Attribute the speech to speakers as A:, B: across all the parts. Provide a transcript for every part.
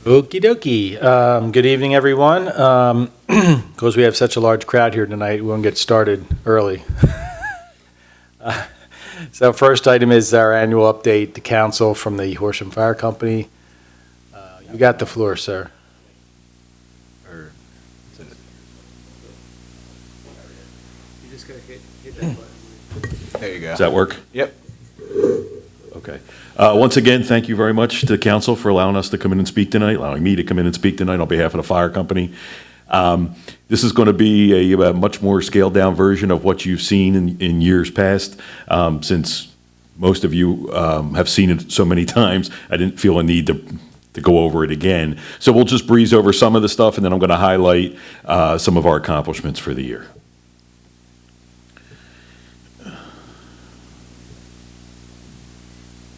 A: Okie dokie. Good evening, everyone. Because we have such a large crowd here tonight, we won't get started early. So first item is our annual update to council from the Horsham Fire Company. You got the floor, sir.
B: You just gotta hit that button.
C: There you go.
B: Does that work?
C: Yep.
B: Okay. Once again, thank you very much to council for allowing us to come in and speak tonight, allowing me to come in and speak tonight on behalf of the fire company. This is going to be a much more scaled-down version of what you've seen in years past, since most of you have seen it so many times. I didn't feel a need to go over it again. So we'll just breeze over some of the stuff, and then I'm going to highlight some of our accomplishments for the year.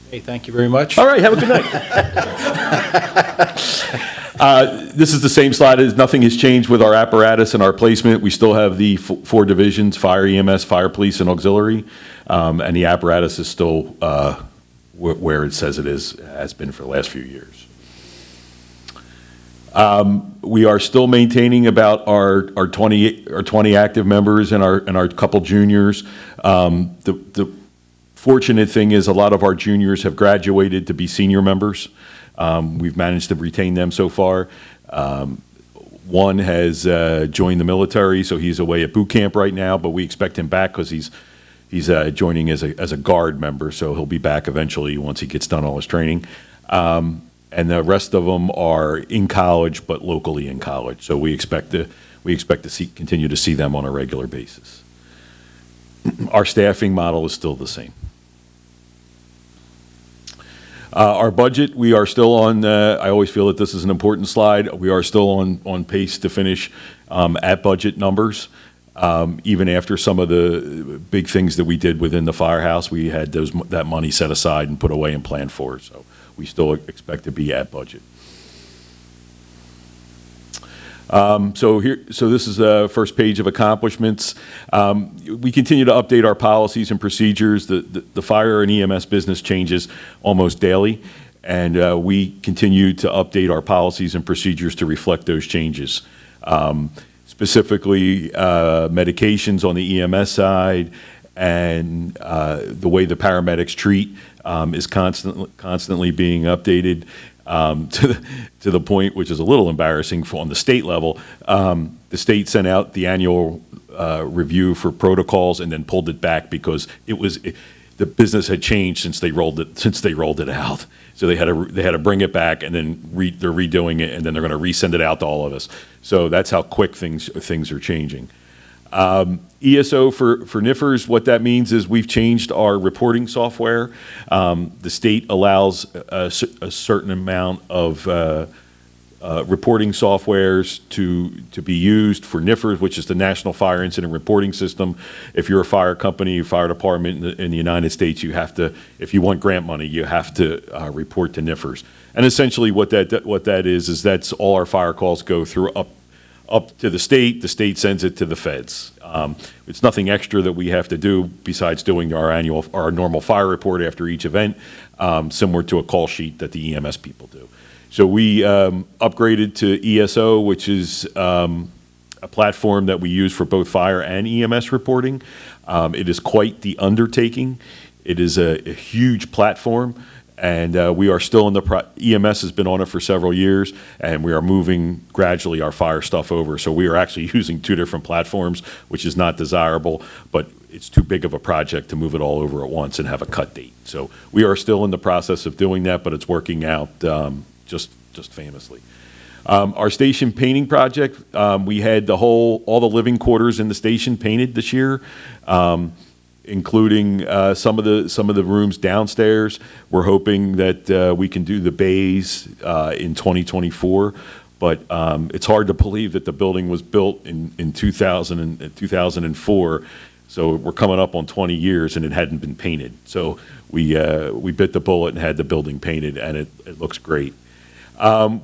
A: Hey, thank you very much.
B: All right, have a good night. This is the same slide. Nothing has changed with our apparatus and our placement. We still have the four divisions: fire, EMS, fire, police, and auxiliary. And the apparatus is still where it says it has been for the last few years. We are still maintaining about our 20 active members and our couple juniors. The fortunate thing is a lot of our juniors have graduated to be senior members. We've managed to retain them so far. One has joined the military, so he's away at boot camp right now, but we expect him back because he's joining as a guard member, so he'll be back eventually once he gets done all his training. And the rest of them are in college, but locally in college. So we expect to continue to see them on a regular basis. Our staffing model is still the same. Our budget, we are still on, I always feel that this is an important slide. We are still on pace to finish at budget numbers. Even after some of the big things that we did within the firehouse, we had that money set aside and put away and planned for. So we still expect to be at budget. So this is the first page of accomplishments. We continue to update our policies and procedures. The fire and EMS business changes almost daily, and we continue to update our policies and procedures to reflect those changes. Specifically, medications on the EMS side and the way the paramedics treat is constantly being updated. To the point, which is a little embarrassing on the state level, the state sent out the annual review for protocols and then pulled it back because the business had changed since they rolled it out. So they had to bring it back, and then they're redoing it, and then they're going to resend it out to all of us. So that's how quick things are changing. ESO for NIFers, what that means is we've changed our reporting software. The state allows a certain amount of reporting softwares to be used for NIFers, which is the National Fire Incident Reporting System. If you're a fire company, fire department in the United States, you have to, if you want grant money, you have to report to NIFers. And essentially what that is that's all our fire calls go through up to the state sends it to the feds. It's nothing extra that we have to do besides doing our normal fire report after each event, similar to a call sheet that the EMS people do. So we upgraded to ESO, which is a platform that we use for both fire and EMS reporting. It is quite the undertaking. It is a huge platform. And we are still in EMS has been on it for several years, and we are moving gradually our fire stuff over. So we are actually using two different platforms, which is not desirable, but it's too big of a project to move it all over at once and have a cut date. So we are still in the process of doing that, but it's working out just famously. Our station painting project, we had all the living quarters in the station painted this year. Including some of the rooms downstairs. We're hoping that we can do the bays in 2024, but it's hard to believe that the building was built in 2004. So we're coming up on 20 years and it hadn't been painted. So we bit the bullet and had the building painted, and it looks great.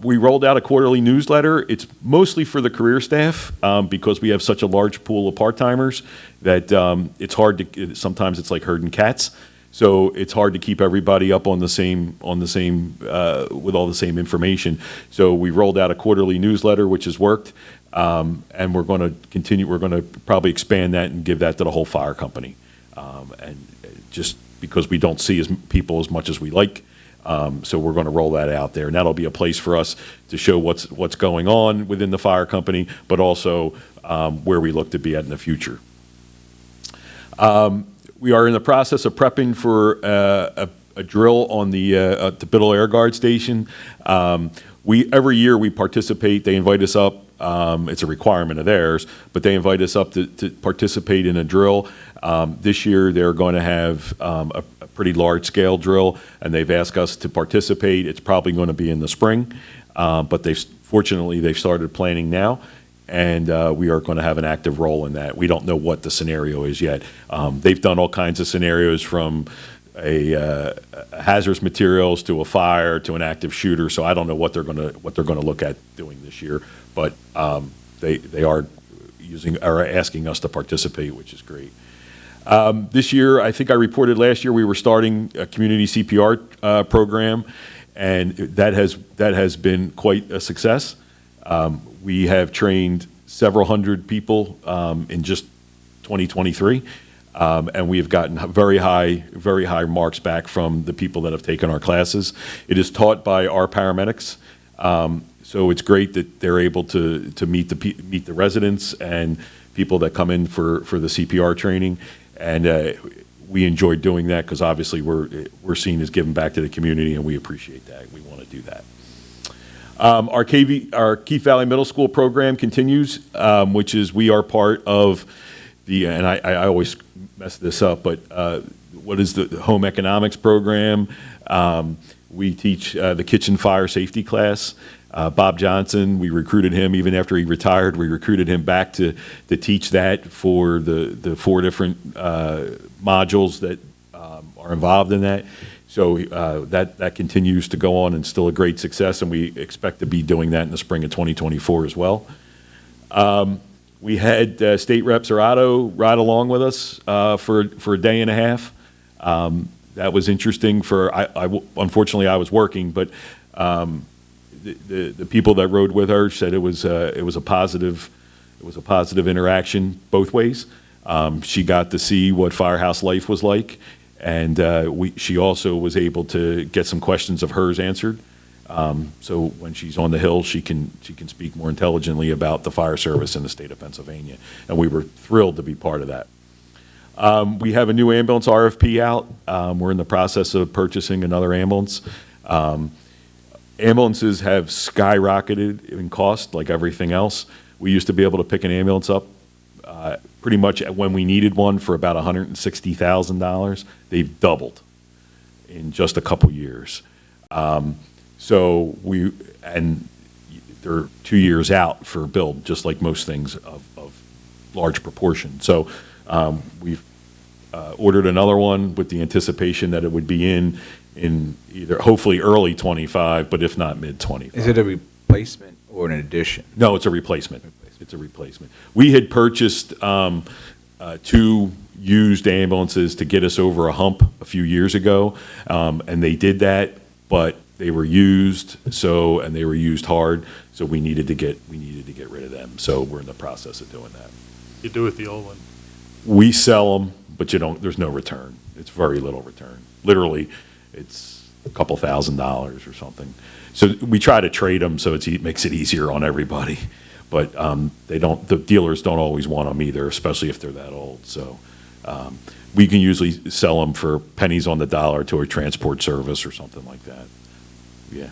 B: We rolled out a quarterly newsletter. It's mostly for the career staff because we have such a large pool of part-timers that it's hard to, sometimes it's like herding cats. So it's hard to keep everybody up on the same, with all the same information. So we rolled out a quarterly newsletter, which has worked. And we're going to continue, we're going to probably expand that and give that to the whole fire company. And just because we don't see people as much as we like. So we're going to roll that out there. And that'll be a place for us to show what's going on within the fire company, but also where we look to be at in the future. We are in the process of prepping for a drill on the Biddle Air Guard Station. Every year we participate. They invite us up. It's a requirement of theirs, but they invite us up to participate in a drill. This year they're going to have a pretty large-scale drill, and they've asked us to participate. It's probably going to be in the spring, but fortunately they've started planning now, and we are going to have an active role in that. We don't know what the scenario is yet. They've done all kinds of scenarios, from a hazardous materials to a fire to an active shooter. So I don't know what they're going to look at doing this year, but they are asking us to participate, which is great. This year, I think I reported last year, we were starting a community CPR program, and that has been quite a success. We have trained several hundred people in just 2023, and we have gotten very high marks back from the people that have taken our classes. It is taught by our paramedics, so it's great that they're able to meet the residents and people that come in for the CPR training, and we enjoy doing that because obviously we're seen as giving back to the community, and we appreciate that. We want to do that. Our Keith Valley Middle School program continues, which is we are part of and I always mess this up, but what is the home economics program? We teach the kitchen fire safety class. Bob Johnson, we recruited him even after he retired. We recruited him back to teach that for the 4 different modules that are involved in that. So that continues to go on and still a great success, and we expect to be doing that in the spring of 2024 as well. We had State Rep Zerato ride along with us for a day and a half. That was interesting. Unfortunately, I was working, but the people that rode with her said it was a positive interaction both ways. She got to see what firehouse life was like, and she also was able to get some questions of hers answered. So when she's on the Hill, she can speak more intelligently about the fire service in the state of Pennsylvania, and we were thrilled to be part of that. We have a new ambulance RFP out. We're in the process of purchasing another ambulance. Ambulances have skyrocketed in cost, like everything else. We used to be able to pick an ambulance up pretty much when we needed one for about $160,000. They've doubled in just a couple years. So they're 2 years out for build, just like most things of large proportion. So we've ordered another one with the anticipation that it would be in either hopefully early 25, but if not mid 25.
C: Is it a replacement or an addition?
B: No, it's a replacement. It's a replacement. We had purchased 2 used ambulances to get us over a hump a few years ago, and they did that, but they were used, and they were used hard, so we needed to get rid of them. So we're in the process of doing that.
D: You do with the old one.
B: We sell them, but there's no return. It's very little return. Literally, it's a couple $1,000s or something. So we try to trade them so it makes it easier on everybody. But the dealers don't always want them either, especially if they're that old. So we can usually sell them for pennies on the dollar to a transport service or something like that. Yeah.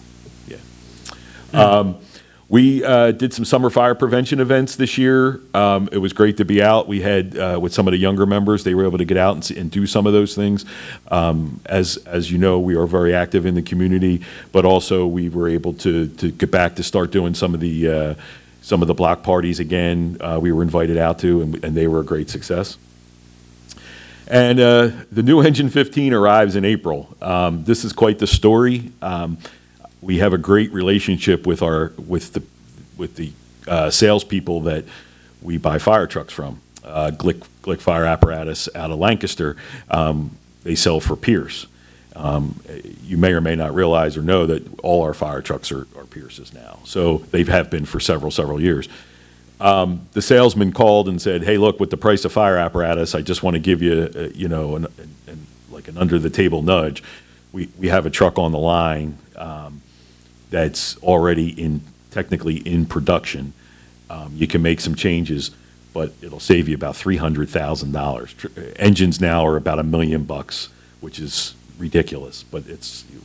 B: We did some summer fire prevention events this year. It was great to be out. We had, with some of the younger members, they were able to get out and do some of those things. As you know, we are very active in the community, but also we were able to get back to start doing some of the block parties again. We were invited out to, and they were a great success. And the new Engine 15 arrives in April. This is quite the story. We have a great relationship with the salespeople that we buy fire trucks from. Glick Fire Apparatus out of Lancaster. they sell for Pierce. You may or may not realize or know that all our fire trucks are Pierces now. So they have been for several years. The salesman called and said, "Hey, look, with the price of fire apparatus, I just want to give you, like an under-the-table nudge. We have a truck on the line that's already technically in production. You can make some changes, but it'll save you about $300,000. Engines now are about $1 million, which is ridiculous, but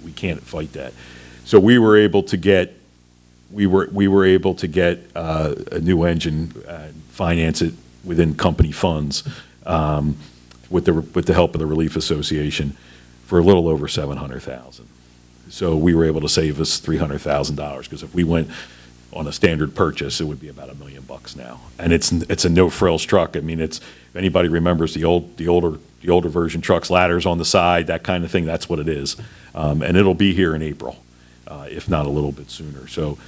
B: we can't fight that." So we were able to get a new engine and finance it within company funds with the help of the Relief Association for a little over $700,000. So we were able to save us $300,000, because if we went on a standard purchase, it would be about $1 million now. And it's a no frills truck. I mean, if anybody remembers the older version trucks, ladders on the side, that kind of thing, that's what it is. And it'll be here in April, if not a little bit sooner. So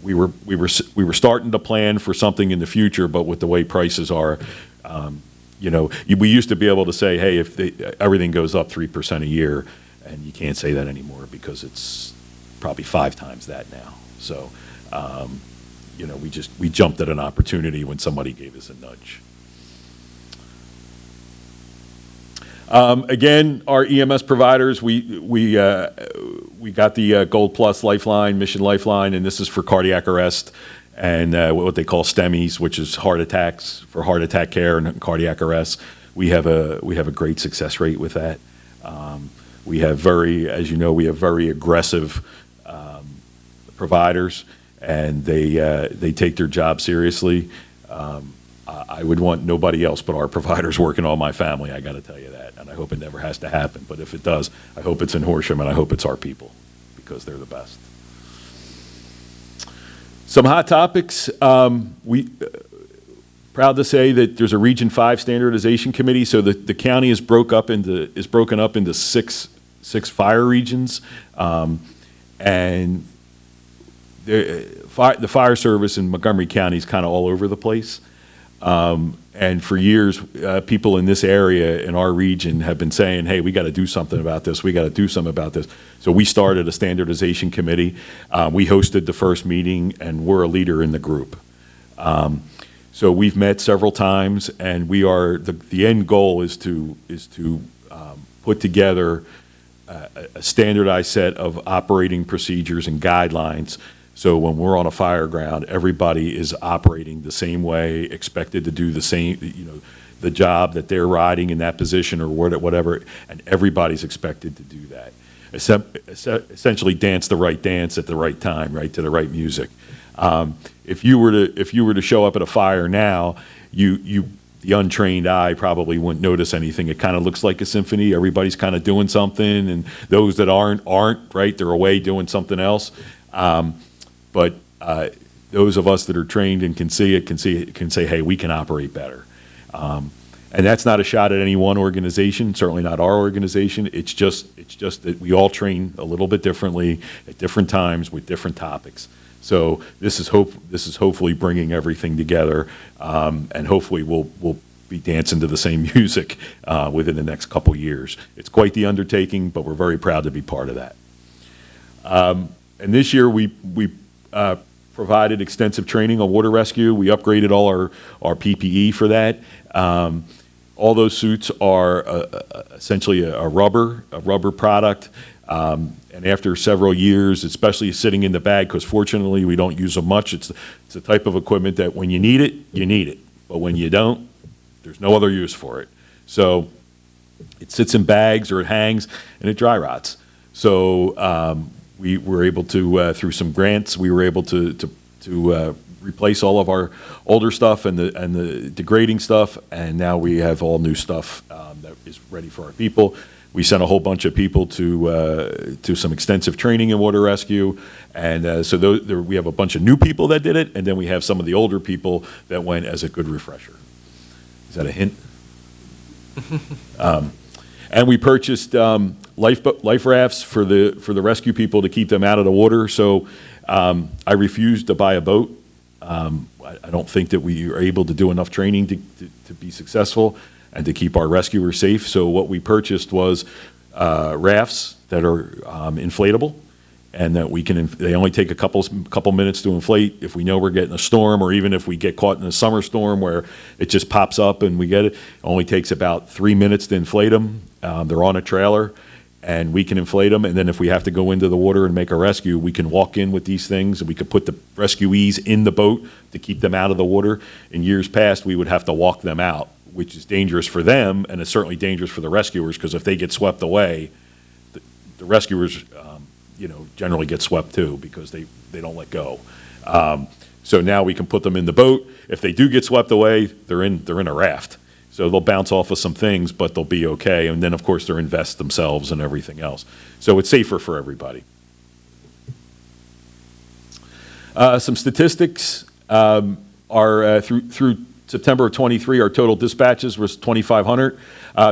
B: we were starting to plan for something in the future, but with the way prices are, we used to be able to say, hey, if everything goes up 3% a year, and you can't say that anymore because it's probably 5 times that now. So, we jumped at an opportunity when somebody gave us a nudge. Again, our EMS providers, we got the Gold Plus Lifeline, Mission Lifeline, and this is for cardiac arrest and what they call STEMIs, which is heart attacks, for heart attack care and cardiac arrest. We have a great success rate with that. We have very aggressive providers, and they take their job seriously. I would want nobody else but our providers working on my family, I got to tell you that, and I hope it never has to happen. But if it does, I hope it's in Horsham, and I hope it's our people, because they're the best. Some hot topics. We proud to say that there's a Region 5 standardization committee. So the county is broken up into six fire regions, and the fire service in Montgomery County is kind of all over the place. And for years, people in this area, in our region, have been saying, hey, we got to do something about this. We got to do something about this. So we started a standardization committee. We hosted the first meeting, and we're a leader in the group. So we've met several times, and we are, the end goal is to put together a standardized set of operating procedures and guidelines. So when we're on a fire ground, everybody is operating the same way, expected to do the same, the job that they're riding in that position or whatever, and everybody's expected to do that. Essentially dance the right dance at the right time, right, to the right music. If you were to show up at a fire now, the untrained eye probably wouldn't notice anything. It kind of looks like a symphony. Everybody's kind of doing something, and those that aren't, right? They're away doing something else. But those of us that are trained and can see it can say, hey, we can operate better. And that's not a shot at any one organization, certainly not our organization. It's just that we all train a little bit differently at different times with different topics. So this is hopefully bringing everything together, and hopefully we'll be dancing to the same music within the next couple years. It's quite the undertaking, but we're very proud to be part of that. And this year we provided extensive training on water rescue. We upgraded all our PPE for that. All those suits are essentially a rubber product. And after several years, especially sitting in the bag, because fortunately we don't use them much, it's the type of equipment that when you need it, you need it. But when you don't, there's no other use for it. So it sits in bags or it hangs and it dry rots. So we were able to, through some grants, we were able to replace all of our older stuff and the degrading stuff, and now we have all new stuff that is ready for our people. We sent a whole bunch of people to some extensive training in water rescue, and so we have a bunch of new people that did it, and then we have some of the older people that went as a good refresher. Is that a hint? And we purchased life rafts for the rescue people to keep them out of the water. So I refused to buy a boat. I don't think that we are able to do enough training to be successful. and to keep our rescuers safe. So what we purchased was rafts that are inflatable, and that we can, they only take a couple minutes to inflate. If we know we're getting a storm, or even if we get caught in a summer storm where it just pops up and we get it, only takes about 3 minutes to inflate them. They're on a trailer, and we can inflate them, and then if we have to go into the water and make a rescue, we can walk in with these things, and we could put the rescuees in the boat to keep them out of the water. In years past, we would have to walk them out, which is dangerous for them, and it's certainly dangerous for the rescuers, because if they get swept away, the rescuers, generally get swept too, because they don't let go. So now we can put them in the boat. If they do get swept away, they're in a raft. So they'll bounce off of some things, but they'll be okay. And then, of course, they're invest themselves and everything else. So it's safer for everybody. Some statistics are through September of 23, our total dispatches was 2,500.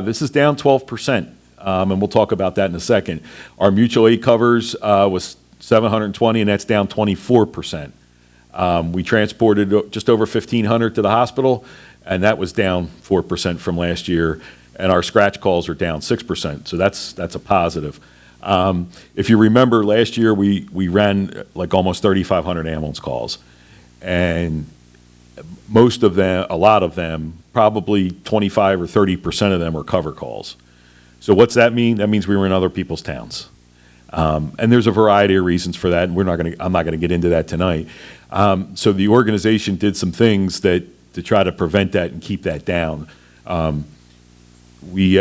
B: This is down 12%, and we'll talk about that in a second. Our mutual aid covers was 720, and that's down 24%. We transported just over 1,500 to the hospital, and that was down 4% from last year. And our scratch calls are down 6%, so that's a positive. If you remember, last year we ran like almost 3,500 ambulance calls, and most of them, a lot of them, probably 25 or 30% of them are cover calls. So what's that mean? That means we were in other people's towns. And there's a variety of reasons for that, and I'm not gonna get into that tonight. So the organization did some things to try to prevent that and keep that down. We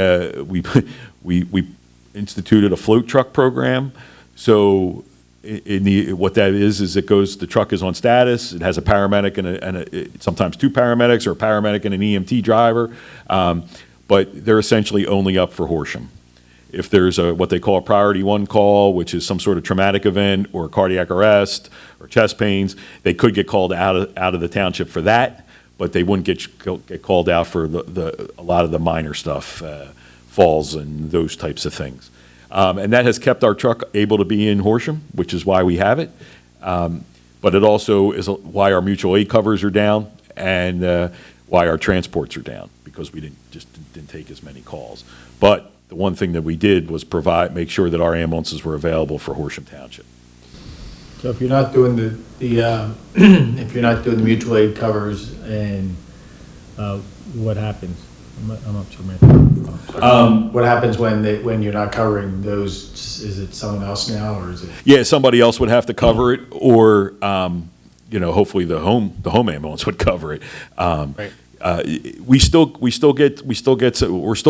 B: instituted a float truck program. So what that is the truck is on status. It has a paramedic and sometimes two paramedics, or a paramedic and an EMT driver. But they're essentially only up for Horsham. If there's what they call a priority 1 call, which is some sort of traumatic event or cardiac arrest or chest pains, they could get called out of the township for that, but they wouldn't get called out for a lot of the minor stuff, falls and those types of things. And that has kept our truck able to be in Horsham, which is why we have it. But it also is why our mutual aid covers are down, and why our transports are down, because we didn't take as many calls. But the one thing that we did was make sure that our ambulances were available for Horsham Township.
A: So if you're not doing if you're not doing the mutual aid covers, and what happens? I'm not sure, man. What happens when you're not covering those? Is it someone else now, or is it?
B: Yeah, somebody else would have to cover it, or hopefully the home ambulance would cover it.
A: Right.
B: We're still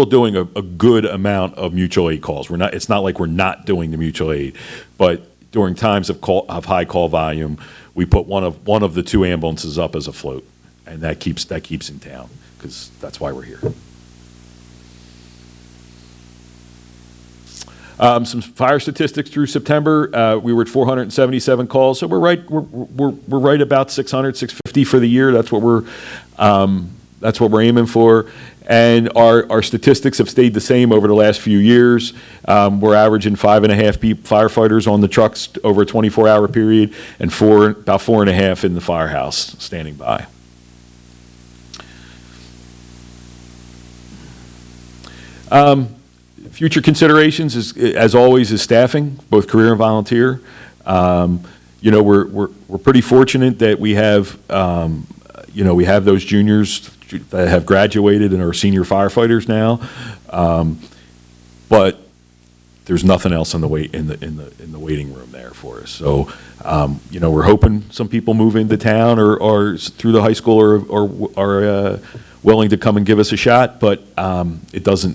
B: doing a good amount of mutual aid calls. It's not like we're not doing the mutual aid, but during times of high call volume, we put one of the 2 ambulances up as a float, and that keeps in town, because that's why we're here. Some fire statistics through September. We were at 477 calls, so we're right about 600, 650 for the year. That's what we're aiming for. And our statistics have stayed the same over the last few years. We're averaging 5.5 firefighters on the trucks over a 24-hour period, and about 4.5 in the firehouse standing by. Future considerations as always is staffing, both career and volunteer. We're pretty fortunate that we have those juniors that have graduated and are senior firefighters now, but there's nothing else in the waiting room there for us. So we're hoping some people move into town or through the high school or are willing to come and give us a shot, but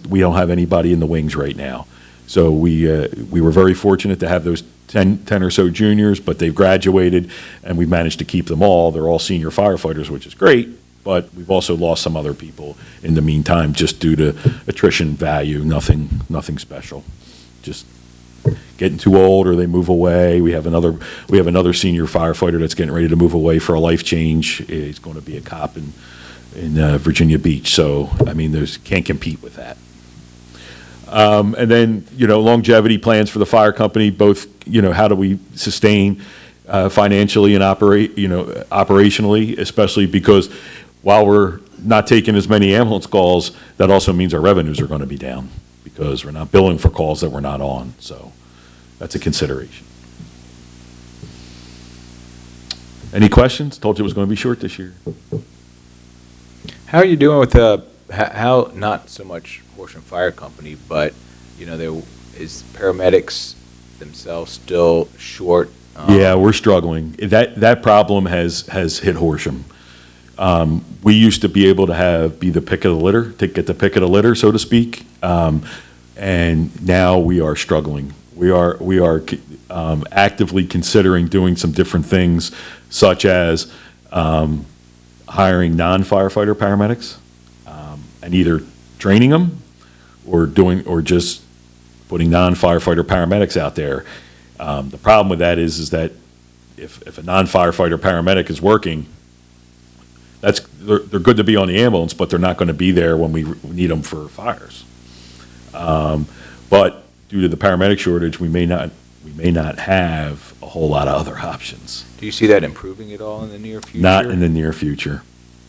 B: we don't have anybody in the wings right now. So we were very fortunate to have those 10 or so juniors, but they've graduated, and we've managed to keep them all. They're all senior firefighters, which is great, but we've also lost some other people in the meantime just due to attrition value, nothing special. Just getting too old, or they move away. We have another senior firefighter that's getting ready to move away for a life change. He's going to be a cop in Virginia Beach. So, I mean, can't compete with that. And then, longevity plans for the fire company, both, how do we sustain financially and operationally, especially because while we're not taking as many ambulance calls, that also means our revenues are going to be down because we're not billing for calls that we're not on. So that's a consideration. Any questions? Told you it was going to be short this year.
C: How are you doing with how not so much Horsham Fire Company, but there is paramedics themselves still short?
B: Yeah, we're struggling. That problem has hit Horsham. We used to be able to be the pick of the litter, to get the pick of the litter, so to speak, and now we are struggling. We are actively considering doing some different things, such as hiring non-firefighter paramedics and either training them or just putting non-firefighter paramedics out there. The problem with that is that if a non-firefighter paramedic is working, they're good to be on the ambulance, but they're not going to be there when we need them for fires. But due to the paramedic shortage, we may not have a whole lot of other options.
C: Do you see that improving at all in the near future?
B: Not in the near future.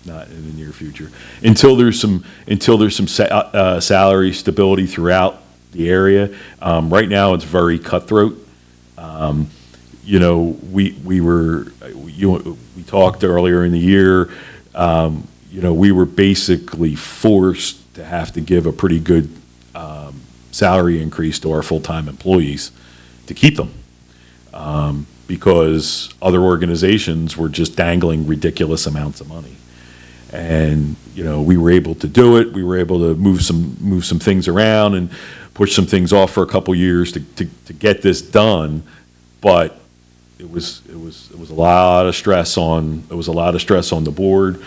B: Not in the near future. Until there's some salary stability throughout the area. Right now, it's very cutthroat. We talked earlier in the year. We were basically forced to have to give a pretty good salary increase to our full-time employees to keep them, because other organizations were just dangling ridiculous amounts of money. And we were able to do it. We were able to move some things around and push some things off for a couple years to get this done. But it was a lot of stress on the board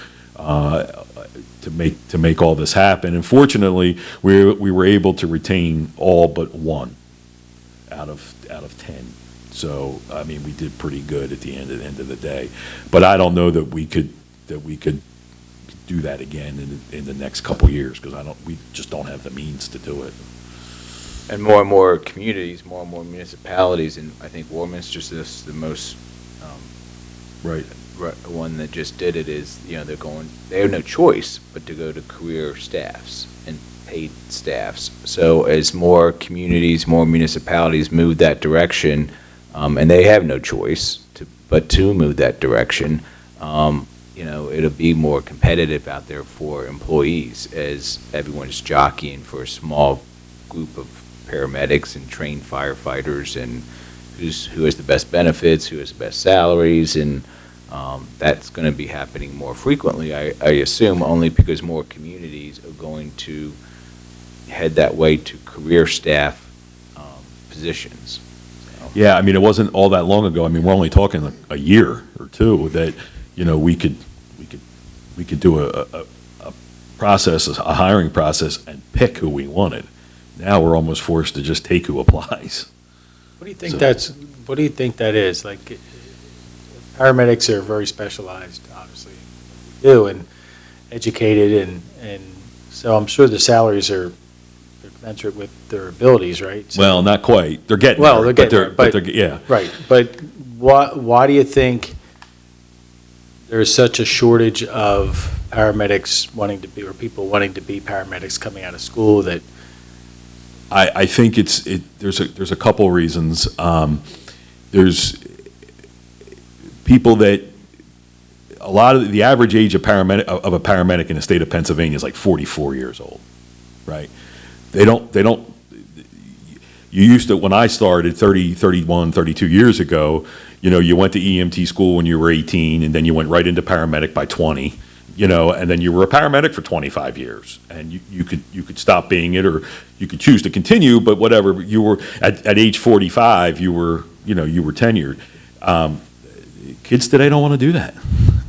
B: to make all this happen. And fortunately, we were able to retain all but one out of 10. So I mean, we did pretty good at the end of the day. But I don't know that we could do that again in the next couple years, because we just don't have the means to do it.
C: And more communities, more and more municipalities, and I think Warminster's the most
B: Right.
C: one that just did it is, they have no choice but to go to career staffs and paid staffs. So as more communities, more municipalities move that direction, and they have no choice but to move that direction, it'll be more competitive out there for employees as everyone's jockeying for a small group of paramedics and trained firefighters, and who has the best benefits, who has the best salaries, and that's going to be happening more frequently, I assume, only because more communities are going to head that way to career staff positions. So.
B: Yeah, I mean, it wasn't all that long ago. I mean, we're only talking like a year or two that we could do a process, a hiring process, and pick who we wanted. Now we're almost forced to just take who applies.
A: What do you think what do you think that is? Like, paramedics are very specialized, obviously, and educated, and so I'm sure the salaries are commensurate with their abilities, right? So,
B: Well, not quite. They're getting
A: well,
B: there,
A: they're getting there,
B: but they're, yeah.
A: Right, but why do you think there's such a shortage of paramedics wanting to be, or people wanting to be paramedics coming out of school that?
B: I think there's a couple reasons. There's people that a lot of the average age of a paramedic in the state of Pennsylvania is like 44 years old, right? They don't, you used to, when I started 30, 31, 32 years ago, you went to EMT school when you were 18, and then you went right into paramedic by 20, and then you were a paramedic for 25 years, and you could stop being it, or you could choose to continue, but whatever, you were, at age 45, you were tenured. Kids today don't want to do that.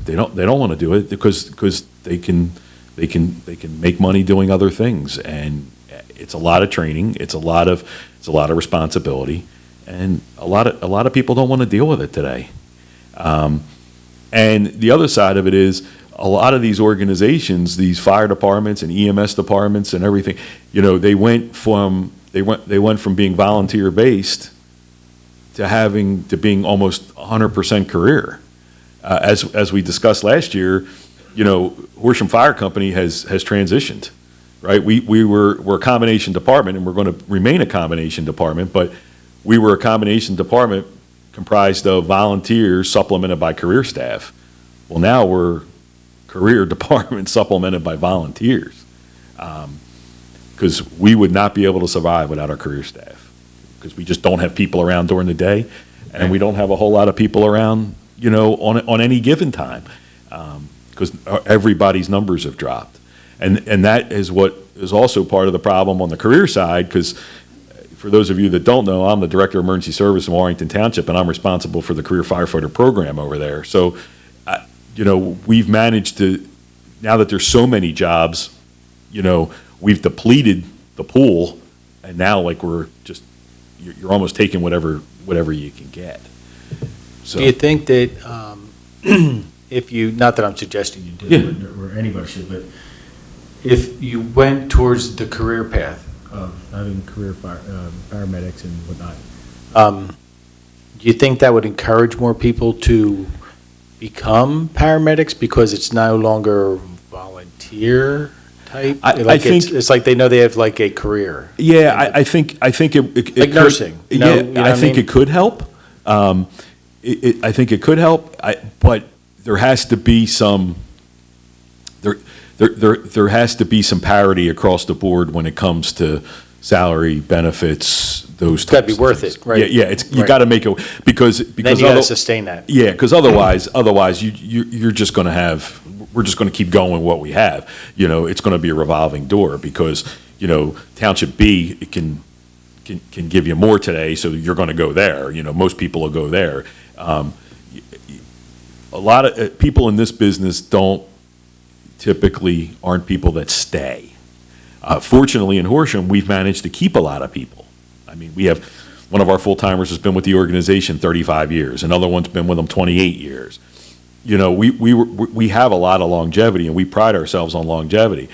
B: They don't want to do it because they can make money doing other things, and it's a lot of training, it's a lot of responsibility, and a lot of people don't want to deal with it today. And the other side of it is a lot of these organizations, these fire departments and EMS departments and everything, they went from being volunteer based to being almost 100% career. As we discussed last year, Horsham Fire Company has transitioned, right? We're a combination department, and we're going to remain a combination department, but we were a combination department comprised of volunteers supplemented by career staff. Well, now we're career department supplemented by volunteers, because we would not be able to survive without our career staff, because we just don't have people around during the day, and we don't have a whole lot of people around, on any given time, because everybody's numbers have dropped. And that is what is also part of the problem on the career side, because for those of you that don't know, I'm the Director of Emergency Service in Warrington Township, and I'm responsible for the career firefighter program over there. So, we've managed to, now that there's so many jobs, we've depleted the pool, and now you're almost taking whatever you can get. So,
A: Do you think that if you, not that I'm suggesting you do, or anybody should, but if you went towards the career path of having career paramedics and whatnot, do you think that would encourage more people to become paramedics because it's no longer volunteer type?
B: I think
A: it's like they know they have like a career.
B: Yeah, I think it
A: Like nursing,
B: I think it could help. I think it could help, but there has to be some there has to be some parity across the board when it comes to salary, benefits, those types.
A: It's got to be worth it, right?
B: Yeah, you got to make it, because
A: Then you got to sustain that.
B: Yeah, because otherwise you're just going to have, we're just going to keep going with what we have. It's going to be a revolving door, because Township B, it can give you more today, so you're going to go there. Most people will go there. A lot of people in this business typically aren't people that stay. Fortunately, in Horsham, we've managed to keep a lot of people. I mean, we have one of our full-timers has been with the organization 35 years. Another one's been with them 28 years. We have a lot of longevity, and we pride ourselves on longevity.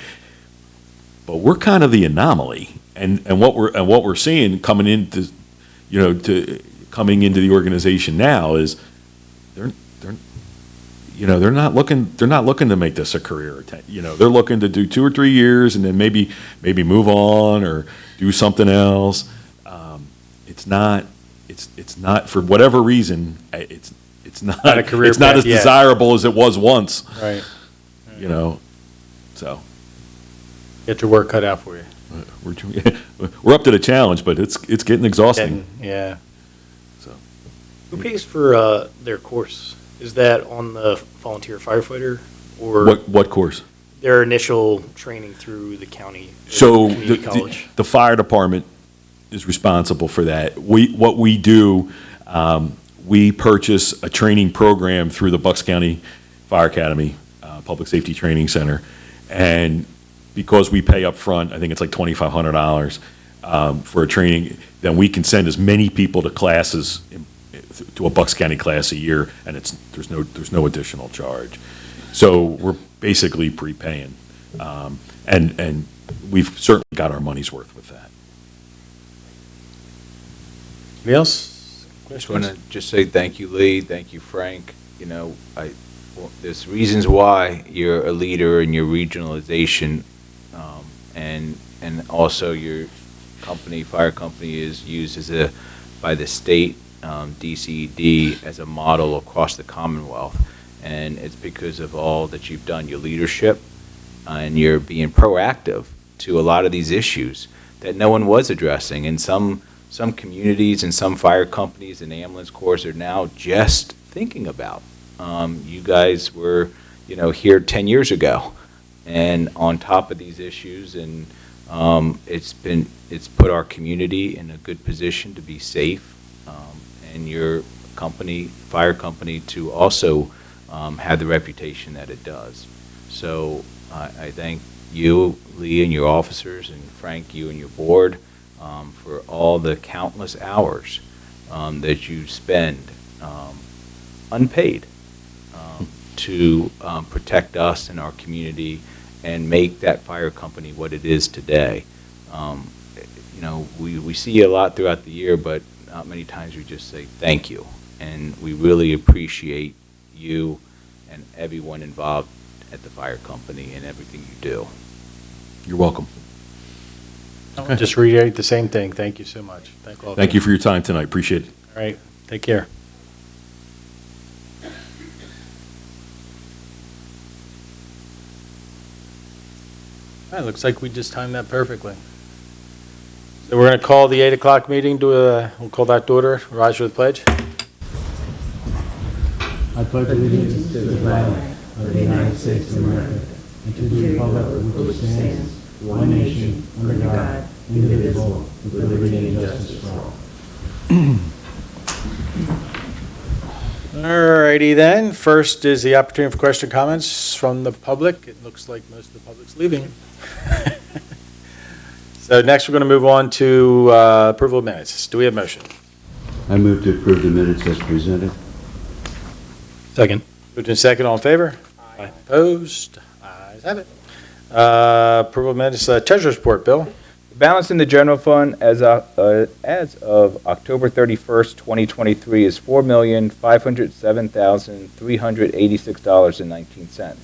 B: But we're kind of the anomaly, and what we're seeing coming into the organization now is they're not looking to make this a career. They're looking to do 2 or 3 years and then maybe move on or do something else. It's not for whatever reason. It's not
A: a career.
B: It's not as desirable as it was once.
A: Right.
B: So
A: get your work cut out for you.
B: We're up to the challenge, but it's getting exhausting.
A: Yeah.
B: So
D: Who pays for their course? Is that on the volunteer firefighter, or
B: what course?
D: their initial training through the county?
B: So
D: community college?
B: the fire department is responsible for that. What we do, we purchase a training program through the Bucks County Fire Academy, Public Safety Training Center, and because we pay up front, I think it's like $2,500 for a training, then we can send as many people to classes, to a Bucks County class a year, and there's no additional charge. So we're basically prepaying, and we've certainly got our money's worth with that.
A: Anybody else?
C: I just want to just say thank you, Lee. Thank you, Frank. There's reasons why you're a leader in your regionalization, and also your fire company, is used by the state, DCED, as a model across the Commonwealth. And it's because of all that you've done, your leadership, and you're being proactive to a lot of these issues that no one was addressing. And some communities and some fire companies and ambulance corps are now just thinking about. You guys were, here 10 years ago, and on top of these issues, and it's put our community in a good position to be safe, and your fire company, to also have the reputation that it does. So I thank you, Lee, and your officers, and Frank, you and your board, for all the countless hours that you spend unpaid to protect us and our community and make that fire company what it is today. We see a lot throughout the year, but not many times we just say thank you. And we really appreciate you and everyone involved at the fire company and everything you do.
B: You're welcome.
A: I'll just reiterate the same thing. Thank you so much. Thank all.
B: Thank you for your time tonight. Appreciate it.
A: All right, take care. All right, looks like we just timed that perfectly. So we're going to call the 8 o'clock meeting we'll call that to order. Rise for the pledge.
E: I pledge allegiance to the flag of the United States of America and to the republic for which it stands, one nation, under God, indivisible, with liberty and justice for all.
A: All righty then. First is the opportunity for question and comments from the public. It looks like most of the public's leaving. So next, we're going to move on to approval of minutes. Do we have motion?
E: I move to approve the minutes as presented.
D: Second.
A: Moved in second, all in favor? Aye. Opposed? Ayes have it. Approval of minutes, treasurer's report, Bill.
C: The balance in the general fund as of October 31st, 2023 is $4,507,386.19.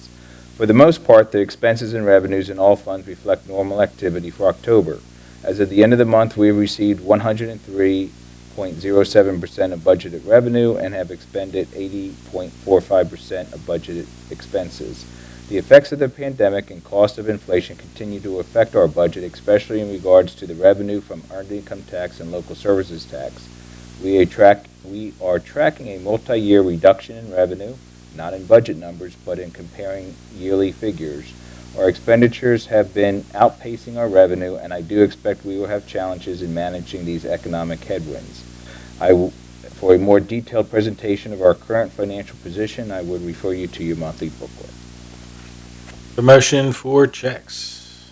C: For the most part, the expenses and revenues in all funds reflect normal activity for October. As of the end of the month, we have received 103.07% of budgeted revenue and have expended 80.45% of budgeted expenses. The effects of the pandemic and cost of inflation continue to affect our budget, especially in regards to the revenue from earned income tax and local services tax. We are tracking a multi-year reduction in revenue, not in budget numbers, but in comparing yearly figures. Our expenditures have been outpacing our revenue, and I do expect we will have challenges in managing these economic headwinds. For a more detailed presentation of our current financial position, I would refer you to your monthly booklet.
A: The motion for checks.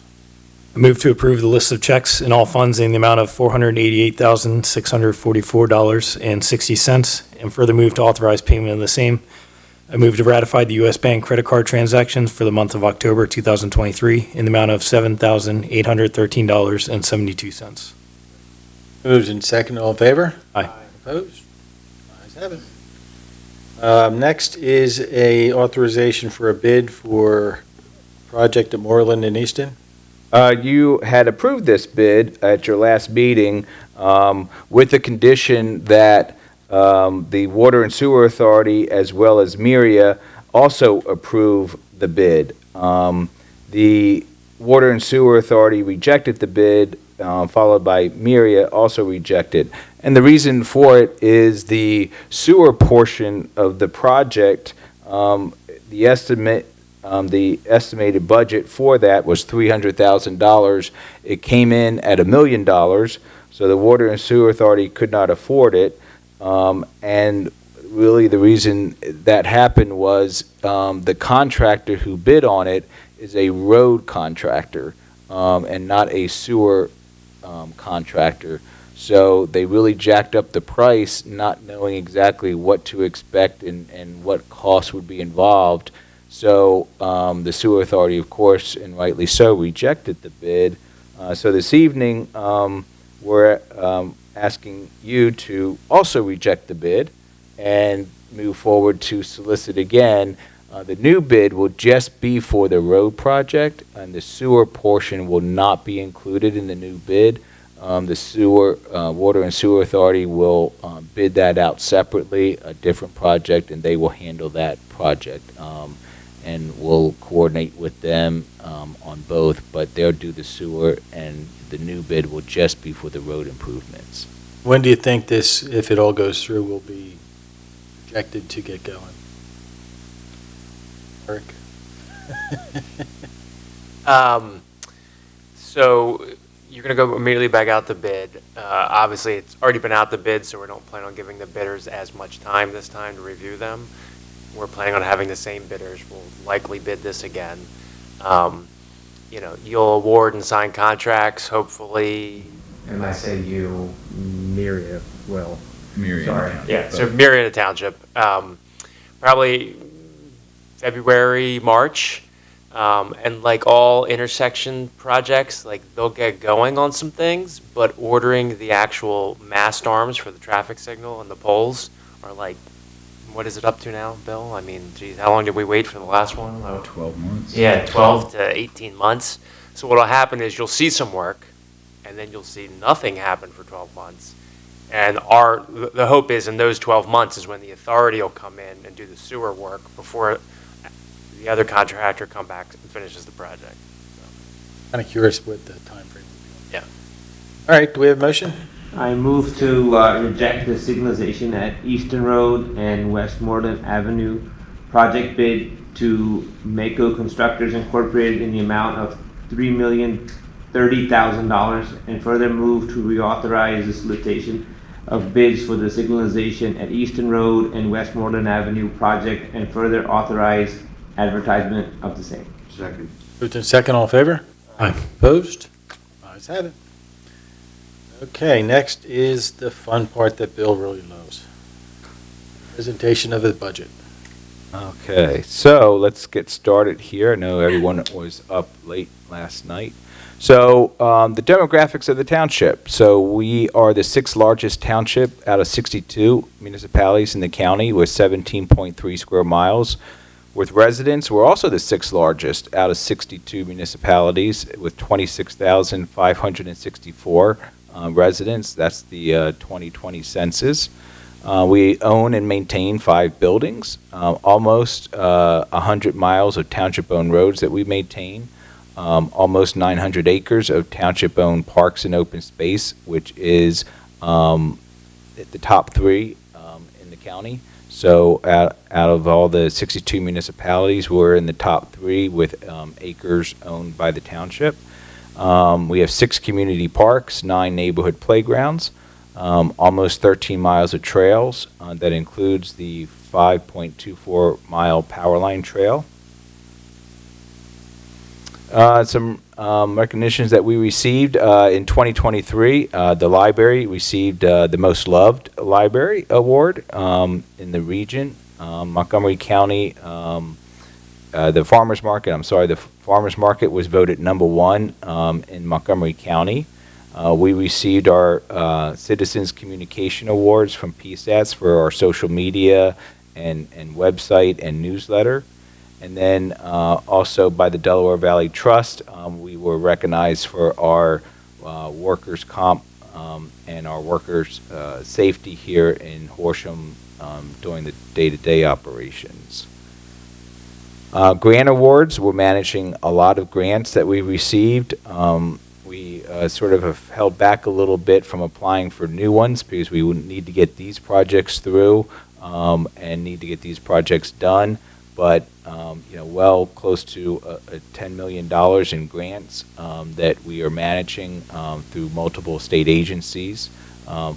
D: I move to approve the list of checks in all funds in the amount of $488,644.60, and further move to authorize payment of the same. I move to ratify the U.S. Bank credit card transactions for the month of October 2023 in the amount of $7,813.72.
A: Moved in second, all in favor?
D: Aye.
A: Opposed? Ayes have it. Next is a authorization for a bid for project at Moreland and Easton.
C: You had approved this bid at your last meeting with the condition that the Water and Sewer Authority as well as Myria also approve the bid. The Water and Sewer Authority rejected the bid, followed by Myria also rejected. And the reason for it is the sewer portion of the project, the estimated budget for that was $300,000. It came in at $1 million, so the Water and Sewer Authority could not afford it. And really the reason that happened was the contractor who bid on it is a road contractor and not a sewer contractor. So they really jacked up the price, not knowing exactly what to expect and what costs would be involved. So the Sewer Authority, of course, and rightly so, rejected the bid. So this evening, we're asking you to also reject the bid and move forward to solicit again. The new bid will just be for the road project, and the sewer portion will not be included in the new bid. The Water and Sewer Authority will bid that out separately, a different project, and they will handle that project. And we'll coordinate with them on both, but they'll do the sewer, and the new bid will just be for the road improvements.
A: When do you think this, if it all goes through, will be projected to get going? Eric?
F: So you're going to go immediately back out the bid. Obviously, it's already been out the bid, so we don't plan on giving the bidders as much time this time to review them. We're planning on having the same bidders. We'll likely bid this again. You'll award and sign contracts, hopefully. And I say you, Myria will.
C: Myria.
F: Sorry. Yeah, so Myria Township. Probably February, March. And like all intersection projects, like they'll get going on some things, but ordering the actual mast arms for the traffic signal and the poles are like what is it up to now, Bill? I mean, geez, how long did we wait for the last one?
C: 12 months.
F: Yeah, 12 to 18 months. So what'll happen is you'll see some work, and then you'll see nothing happen for 12 months. And the hope is in those 12 months is when the authority will come in and do the sewer work before the other contractor come back and finishes the project.
A: Kind of curious what the timeframe would be.
F: Yeah.
A: All right, do we have a motion?
E: I move to reject the signalization at Eastern Road and Westmoreland Avenue project bid to Mako Constructors Incorporated in the amount of $3,030,000, and further move to reauthorize the solicitation of bids for the signalization at Eastern Road and Westmoreland Avenue project, and further authorize advertisement of the same.
G: Second.
A: Moved in second, all in favor? Aye. Opposed? Ayes have it. Okay, next is the fun part that Bill really loves. Presentation of the budget.
C: Okay, so let's get started here. I know everyone was up late last night. So the demographics of the township. So we are the 6th largest township out of 62 municipalities in the county with 17.3 square miles. With residents, we're also the 6th largest out of 62 municipalities with 26,564 residents. That's the 2020 census. We own and maintain 5 buildings, almost 100 miles of township-owned roads that we maintain, almost 900 acres of township-owned parks and open space, which is at the top 3 in the county. So out of all the 62 municipalities, we're in the top 3 with acres owned by the township. We have 6 community parks, 9 neighborhood playgrounds, almost 13 miles of trails. That includes the 5.24-mile Powerline Trail. Some recognitions that we received in 2023. The library received the Most Loved Library Award in the region. Montgomery County, the Farmers Market was voted #1 in Montgomery County. We received our Citizens Communication Awards from PSATs for our social media and website and newsletter. And then also by the Delaware Valley Trust, we were recognized for our workers' comp and our workers' safety here in Horsham during the day-to-day operations. Grant awards, we're managing a lot of grants that we received. We sort of have held back a little bit from applying for new ones because we would need to get these projects through and need to get these projects done. But well close to $10 million in grants that we are managing through multiple state agencies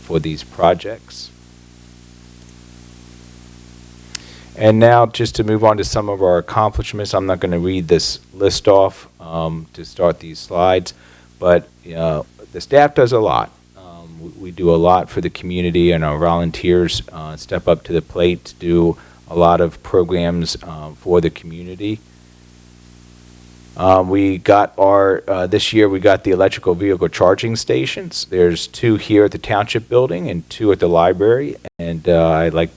C: for these projects. And now just to move on to some of our accomplishments, I'm not going to read this list off to start these slides, but the staff does a lot. We do a lot for the community, and our volunteers step up to the plate to do a lot of programs for the community. We got this year we got the electrical vehicle charging stations. There's 2 here at the Township building and 2 at the library, and I'm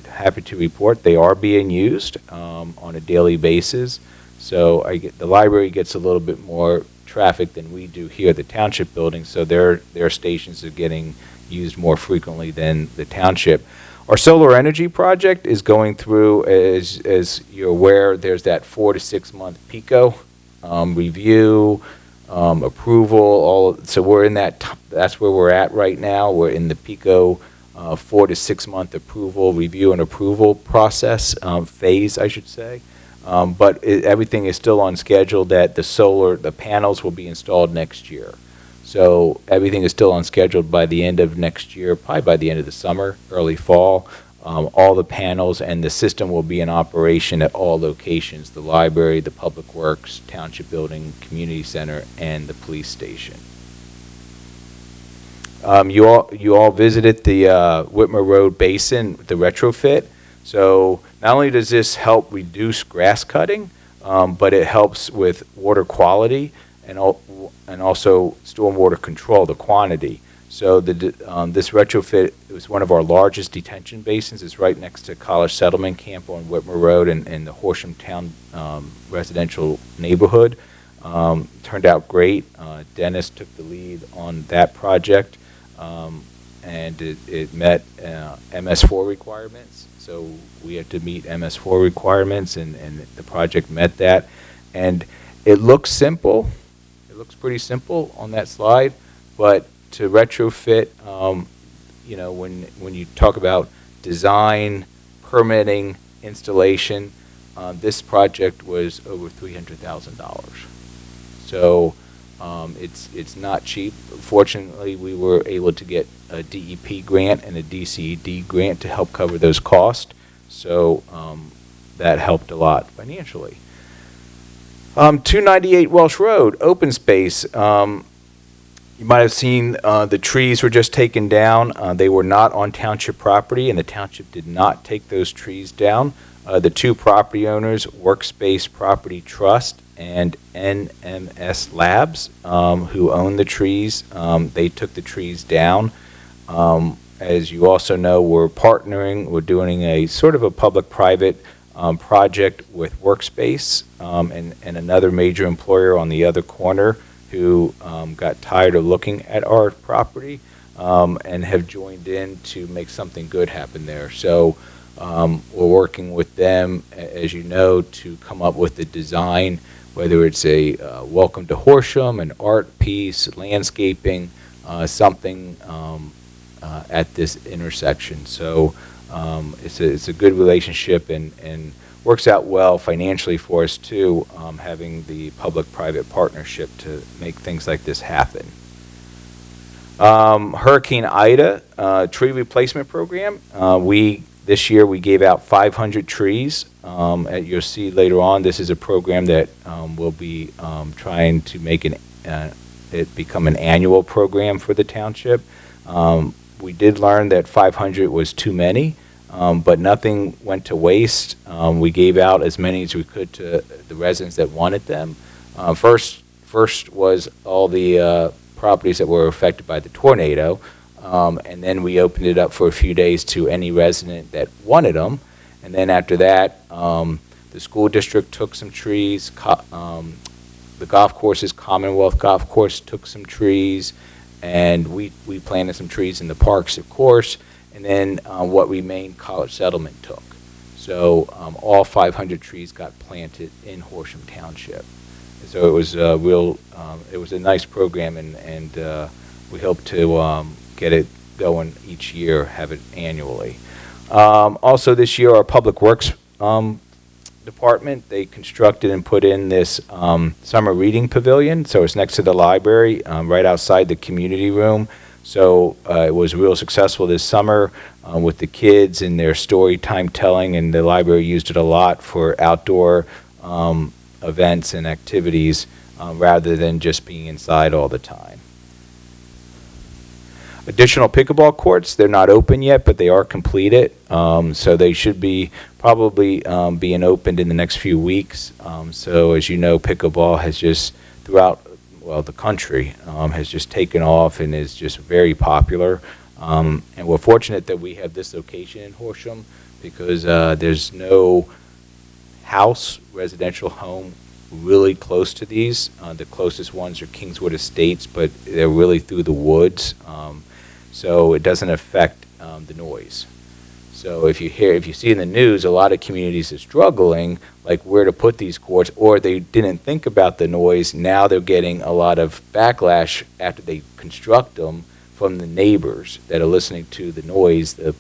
C: happy to report they are being used on a daily basis. So the library gets a little bit more traffic than we do here at the Township building, so their stations are getting used more frequently than the Township. Our solar energy project is going through, as you're aware, there's that 4 to 6 month PICO review, approval, so we're in that's where we're at right now. We're in the PICO 4 to 6 month approval, review and approval process, phase, I should say. But everything is still on schedule that the panels will be installed next year. So everything is still on schedule by the end of next year, probably by the end of the summer, early fall. All the panels and the system will be in operation at all locations: the library, the public works, Township building, community center, and the police station. You all visited the Whitmer Road Basin, the retrofit. So not only does this help reduce grass cutting, but it helps with water quality and also stormwater control, the quantity. So this retrofit, it was one of our largest detention basins. It's right next to College Settlement Camp on Whitmer Road in the Horsham Town residential neighborhood. Turned out great. Dennis took the lead on that project, and it met MS4 requirements. So we had to meet MS4 requirements, and the project met that. And it looks simple. It looks pretty simple on that slide, but to retrofit, you know, when you talk about design, permitting, installation, this project was over $300,000. So it's not cheap. Fortunately, we were able to get a DEP grant and a DCED grant to help cover those costs. So that helped a lot financially. 298 Welsh Road, open space. You might have seen the trees were just taken down. They were not on township property, and the township did not take those trees down. The two property owners, Workspace Property Trust and NMS Labs, who own the trees, they took the trees down. As you also know, we're partnering, we're doing a sort of a public-private project with Workspace and another major employer on the other corner who got tired of looking at our property and have joined in to make something good happen there. So we're working with them, as you know, to come up with a design, whether it's a welcome to Horsham, an art piece, landscaping, something at this intersection. So it's a good relationship and works out well financially for us too, having the public-private partnership to make things like this happen. Hurricane Ida tree replacement program. This year we gave out 500 trees. You'll see later on, this is a program that will be trying to make it become an annual program for the township. We did learn that 500 was too many. But nothing went to waste. We gave out as many as we could to the residents that wanted them. First was all the properties that were affected by the tornado, and then we opened it up for a few days to any resident that wanted them. And then after that, the school district took some trees. The golf courses, Commonwealth Golf Course, took some trees, and we planted some trees in the parks, of course. And then what remained, College Settlement took. So all 500 trees got planted in Horsham Township. So it was a it was a nice program, and we hope to get it going each year, have it annually. Also this year, our Public Works Department, they constructed and put in this summer reading pavilion. So it's next to the library, right outside the community room. So it was real successful this summer with the kids and their story time telling, and the library used it a lot for outdoor events and activities rather than just being inside all the time. Additional pickleball courts, they're not open yet, but they are completed. So they should be probably being opened in the next few weeks. So as you know, pickleball has just throughout the country has just taken off and is just very popular. And we're fortunate that we have this location in Horsham because there's no residential home really close to these. The closest ones are Kingswood Estates, but they're really through the woods. So it doesn't affect the noise. So if you see in the news, a lot of communities are struggling, like where to put these courts, or they didn't think about the noise. Now they're getting a lot of backlash after they construct them from the neighbors that are listening to the noise, the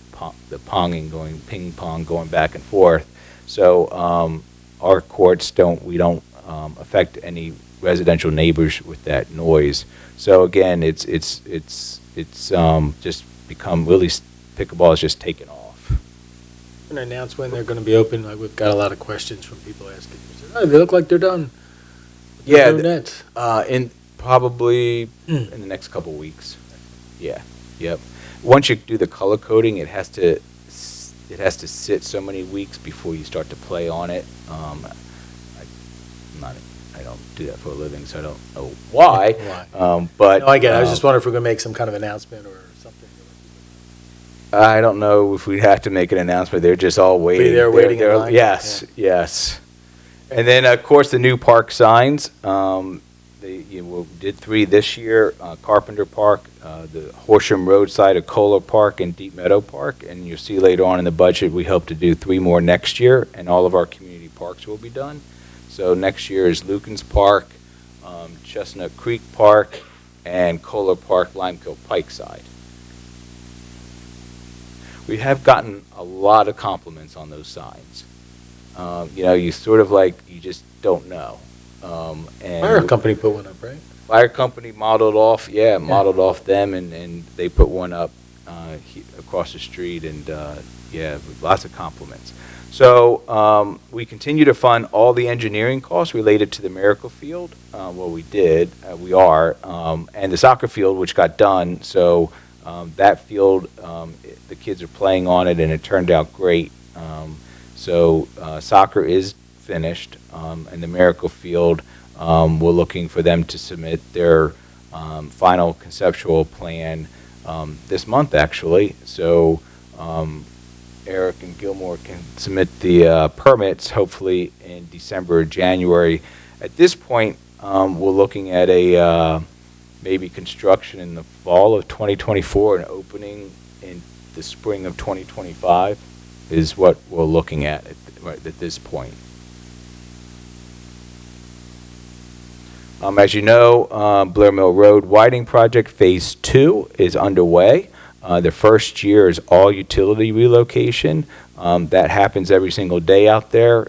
C: ponging ping pong going back and forth. So our courts don't affect any residential neighbors with that noise. So again, it's just become really, pickleball has just taken off.
A: An announce when they're going to be open. We've got a lot of questions from people asking. Oh, they look like they're done.
C: Yeah,
A: No nets.
C: in probably in the next couple weeks. Yeah, yep. Once you do the color coding, it has to sit so many weeks before you start to play on it. I don't do that for a living, so I don't know why.
A: Why?
C: But
A: No, I get it. I was just wondering if we're going to make some kind of announcement or something.
C: I don't know if we'd have to make an announcement. They're just all waiting.
A: there waiting in line?
C: Yes, yes. And then, of course, the new park signs. We did 3 this year, Carpenter Park, the Horsham Roadside, of Kohler Park, and Deep Meadow Park. And you'll see later on in the budget, we hope to do 3 more next year, and all of our community parks will be done. So next year is Lukens Park, Chestnut Creek Park, and Kohler Park, Limekiln Pike side. We have gotten a lot of compliments on those signs. You sort of you just don't know. And
A: Fire company put one up, right?
C: Fire company modeled off them, and they put one up across the street, and lots of compliments. So we continue to fund all the engineering costs related to the Miracle Field. We are, and the soccer field, which got done. So that field, the kids are playing on it, and it turned out great. So soccer is finished, and the Miracle Field, we're looking for them to submit their final conceptual plan this month, actually. So Eric and Gilmore can submit the permits hopefully in December or January. At this point, we're looking at maybe construction in the fall of 2024 and opening in the spring of 2025 is what we're looking at this point. As you know, Blair Mill Road Widening Project Phase 2 is underway. The first year is all utility relocation. That happens every single day out there.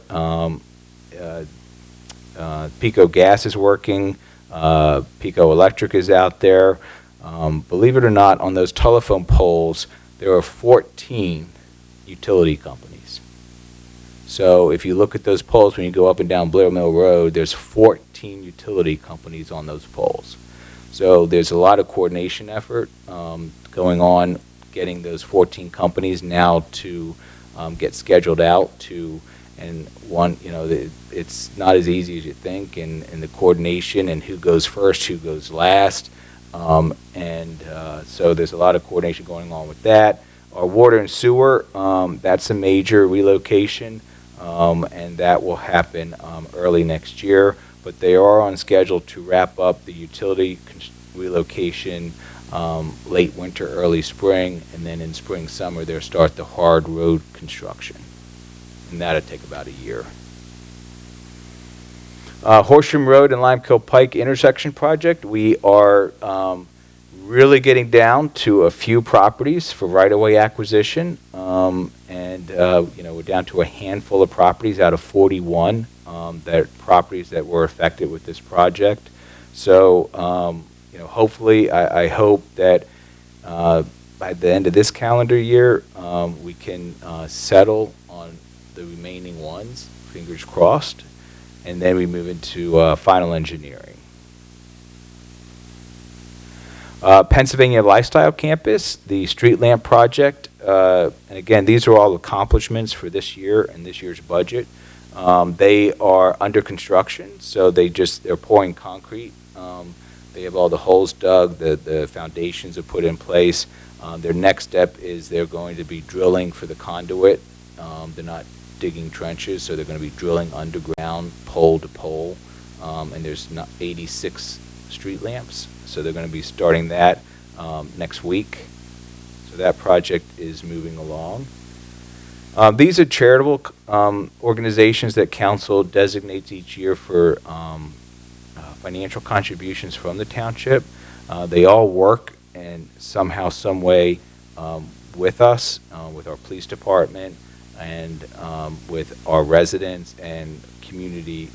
C: Pico Gas is working. Pico Electric is out there. Believe it or not, on those telephone poles, there are 14 utility companies. So if you look at those poles when you go up and down Blair Mill Road, there's 14 utility companies on those poles. So there's a lot of coordination effort going on, getting those 14 companies now to get scheduled out to, and one, it's not as easy as you think, and the coordination and who goes first, who goes last, so there's a lot of coordination going on with that. Our water and sewer, that's a major relocation, and that will happen early next year. But they are on schedule to wrap up the utility relocation late winter, early spring, and then in spring, summer, they'll start the hard road construction. And that'll take about a year. Horsham Road and Limekiln Pike intersection project, we are really getting down to a few properties for right-of-way acquisition, we're down to a handful of properties out of 41 properties that were affected with this project. So, hopefully, I hope that by the end of this calendar year, we can settle on the remaining ones, fingers crossed, and then we move into final engineering. Pennsylvania Lifestyle Campus, the street lamp project, and again, these are all accomplishments for this year and this year's budget. They are under construction, so they're pouring concrete. They have all the holes dug, the foundations are put in place. Their next step is they're going to be drilling for the conduit. They're not digging trenches, so they're going to be drilling underground, pole to pole, and there's 86 street lamps. So they're going to be starting that next week. So that project is moving along. These are charitable organizations that council designates each year for financial contributions from the township. They all work and somehow, some way with us, with our police department, and with our residents and community.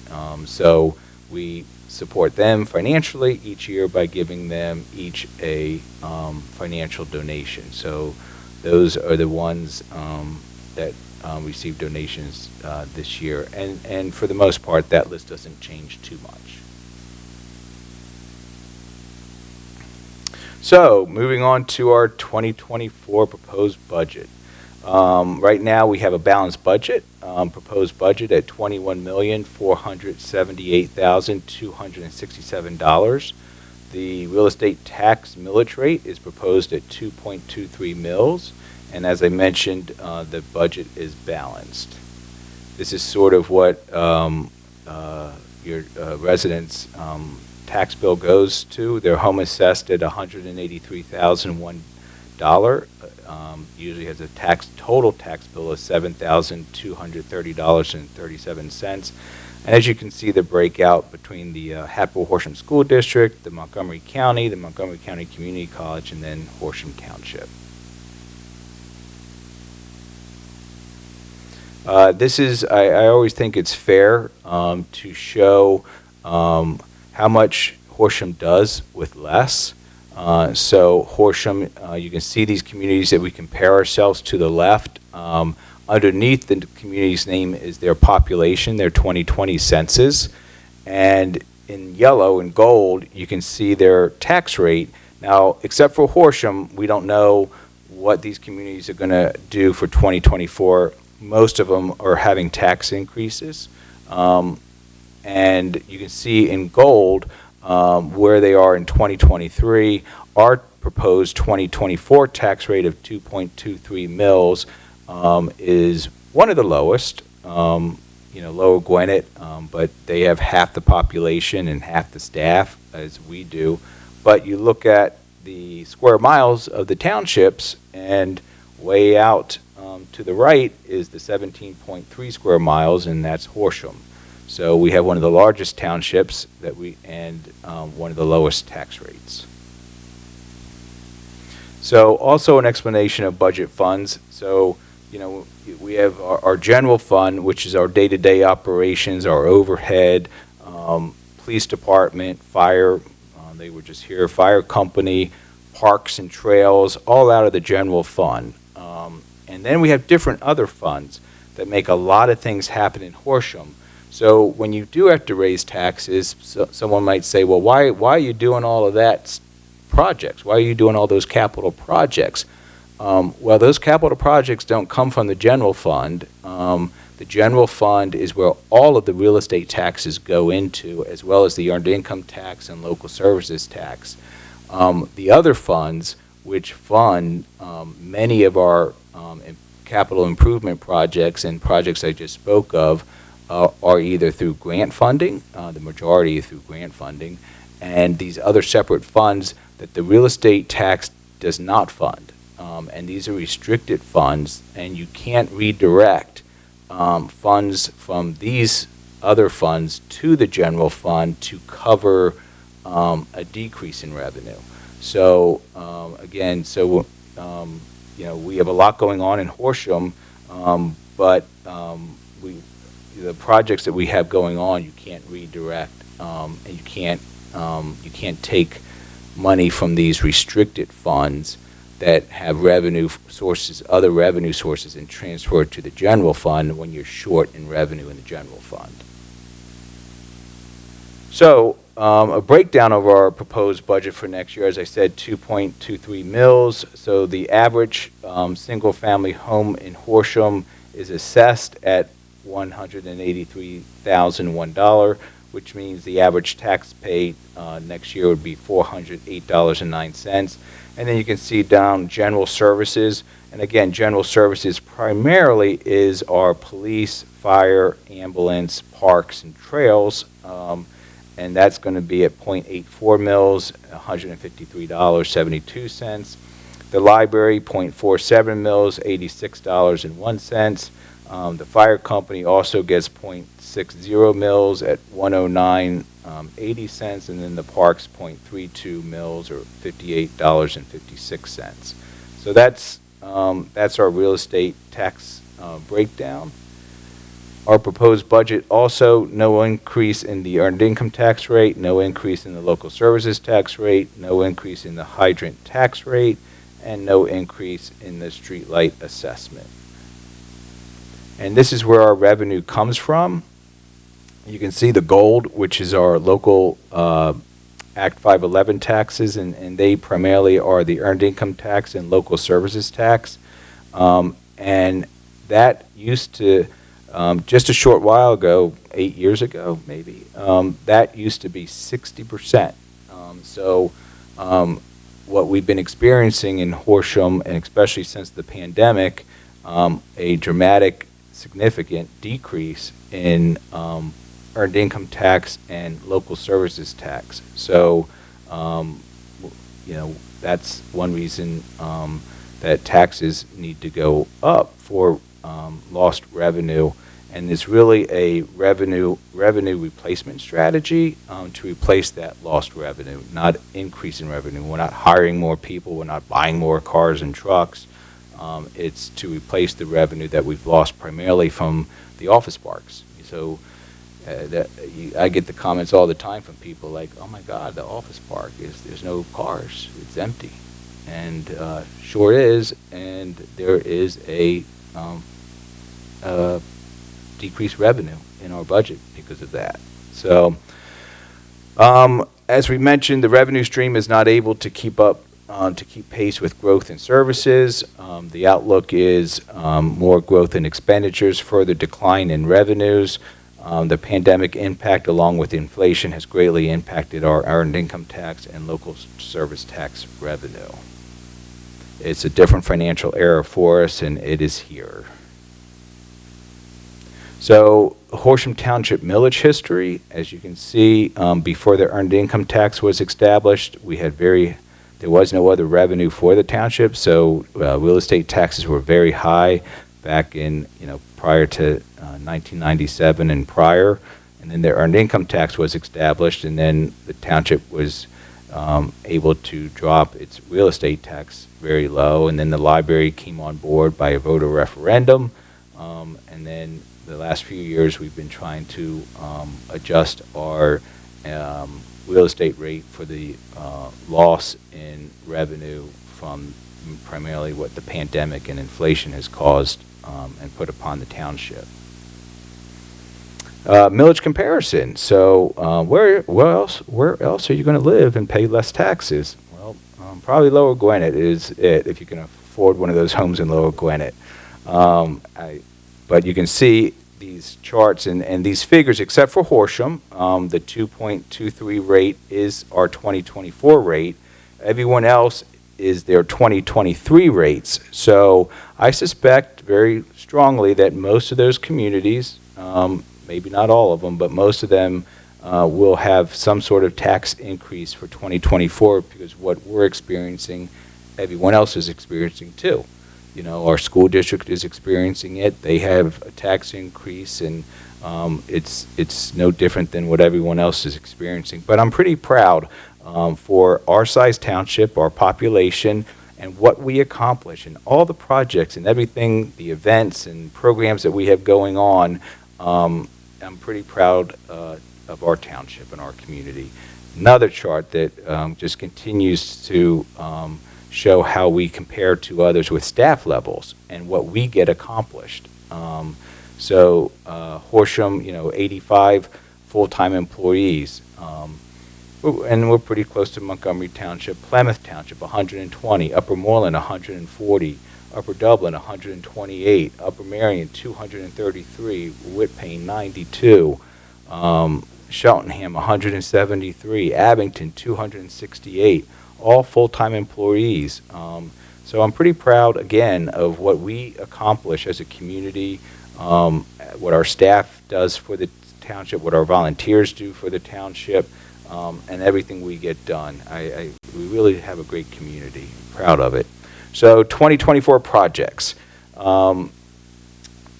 C: So we support them financially each year by giving them each a financial donation. So those are the ones that received donations this year. And for the most part, that list doesn't change too much. So moving on to our 2024 proposed budget. Right now, we have a balanced budget, proposed budget at $21,478,267. The real estate tax millage rate is proposed at 2.23 mils, and as I mentioned, the budget is balanced. This is sort of what your residents' tax bill goes to. Their home assessed at $183,001. Usually has a total tax bill of $7,230.37. And as you can see, the breakout between the Hatfield-Horsham School District, the Montgomery County Community College, and then Horsham Township. This is, I always think it's fair to show how much Horsham does with less. So Horsham, you can see these communities that we compare ourselves to the left. Underneath the community's name is their population, their 2020 census. And in yellow and gold, you can see their tax rate. Now, except for Horsham, we don't know what these communities are going to do for 2024. Most of them are having tax increases. And you can see in gold where they are in 2023. Our proposed 2024 tax rate of 2.23 mils is one of the lowest, Lower Gwinnett, but they have half the population and half the staff as we do. But you look at the square miles of the townships, and way out to the right is the 17.3 square miles, and that's Horsham. So we have one of the largest townships and one of the lowest tax rates. So also an explanation of budget funds. So, we have our general fund, which is our day-to-day operations, our overhead, police department, fire, they were just here, fire company, parks and trails, all out of the general fund. And then we have different other funds that make a lot of things happen in Horsham. So when you do have to raise taxes, someone might say, well, why are you doing all of that projects? Why are you doing all those capital projects? Well, those capital projects don't come from the general fund. The general fund is where all of the real estate taxes go into, as well as the earned income tax and local services tax. The other funds, which fund many of our capital improvement projects and projects I just spoke of, are either through grant funding, the majority is through grant funding, and these other separate funds that the real estate tax does not fund. And these are restricted funds, and you can't redirect funds from these other funds to the general fund to cover a decrease in revenue. So again, we have a lot going on in Horsham, but the projects that we have going on, you can't redirect, and you can't take money from these restricted funds that have revenue sources, other revenue sources, and transfer it to the general fund when you're short in revenue in the general fund. So a breakdown of our proposed budget for next year, as I said, 2.23 mils. So the average single-family home in Horsham is assessed at $183,001, which means the average tax paid next year would be $408.09. And then you can see down general services. And again, general services primarily is our police, fire, ambulance, parks, and trails. And that's going to be at 0.84 mils, $153.72. The library, 0.47 mils, $86.01. The fire company also gets 0.60 mils at 109.80 cents, and then the parks 0.32 mils or $58.56. So that's our real estate tax breakdown. Our proposed budget also no increase in the earned income tax rate, no increase in the local services tax rate, no increase in the hydrant tax rate, and no increase in the street light assessment. And this is where our revenue comes from. You can see the gold, which is our local Act 511 taxes, and they primarily are the earned income tax and local services tax. And that used to, just a short while ago, 8 years ago maybe, that used to be 60%. What we've been experiencing in Horsham, and especially since the pandemic, a dramatic, significant decrease in earned income tax and local services tax. So, that's one reason that taxes need to go up for lost revenue. And it's really a revenue replacement strategy to replace that lost revenue, not increase in revenue. We're not hiring more people. We're not buying more cars and trucks. It's to replace the revenue that we've lost primarily from the office parks. So I get the comments all the time from people like, oh my God, the office park, there's no cars, it's empty. And sure is, and there is a decreased revenue in our budget because of that. So as we mentioned, the revenue stream is not able to keep pace with growth in services. The outlook is more growth in expenditures, further decline in revenues. The pandemic impact, along with inflation, has greatly impacted our earned income tax and local service tax revenue. It's a different financial era for us, and it is here. So, Horsham Township millage history, as you can see, before the earned income tax was established, there was no other revenue for the township, so real estate taxes were very high back in, prior to 1997 and prior. And then the earned income tax was established, and then the township was able to drop its real estate tax very low. And then the library came on board by a voter referendum. And then the last few years we've been trying to adjust our real estate rate for the loss in revenue from primarily what the pandemic and inflation has caused and put upon the township. Millage comparison. So where else are you going to live and pay less taxes? Well, probably Lower Gwinnett is it, if you can afford one of those homes in Lower Gwinnett. But you can see these charts and these figures, except for Horsham, the 2.23 rate is our 2024 rate. Everyone else is their 2023 rates. So I suspect very strongly that most of those communities, maybe not all of them, but most of them will have some sort of tax increase for 2024, because what we're experiencing, everyone else is experiencing too. Our school district is experiencing it. They have a tax increase, and it's no different than what everyone else is experiencing. But I'm pretty proud for our size township, our population, and what we accomplish, and all the projects and everything, the events and programs that we have going on. I'm pretty proud of our township and our community. Another chart that just continues to show how we compare to others with staff levels and what we get accomplished. So Horsham, 85 full-time employees, and we're pretty close to Montgomery Township. Plymouth Township, 120. Upper Moreland, 140. Upper Dublin, 128. Upper Marion, 233. Whitpain, 92. Cheltenham, 173. Abington, 268. All full-time employees. So I'm pretty proud, again, of what we accomplish as a community, what our staff does for the township, what our volunteers do for the township, and everything we get done. We really have a great community. Proud of it. So 2024 projects. The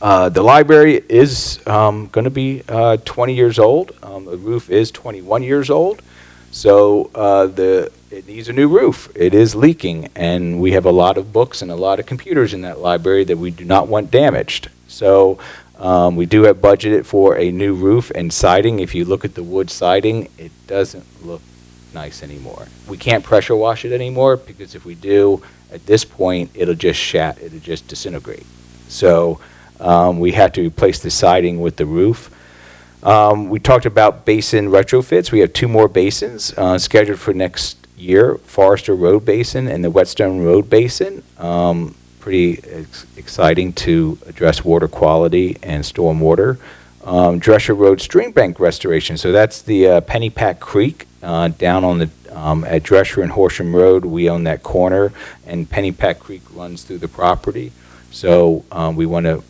C: library is going to be 20 years old. The roof is 21 years old. So it needs a new roof. It is leaking, and we have a lot of books and a lot of computers in that library that we do not want damaged. So we do have budgeted for a new roof and siding. If you look at the wood siding, it doesn't look nice anymore. We can't pressure wash it anymore, because if we do, at this point, it'll just it'll just disintegrate. So we had to replace the siding with the roof. We talked about basin retrofits. We have 2 more basins scheduled for next year: Forester Road Basin and the Whetstone Road Basin. pretty exciting to address water quality and stormwater. Drescher Road Stream Bank restoration. So that's the Pennypack Creek down on the at Drescher and Horsham Road. We own that corner, and Pennypack Creek runs through the property. So we want to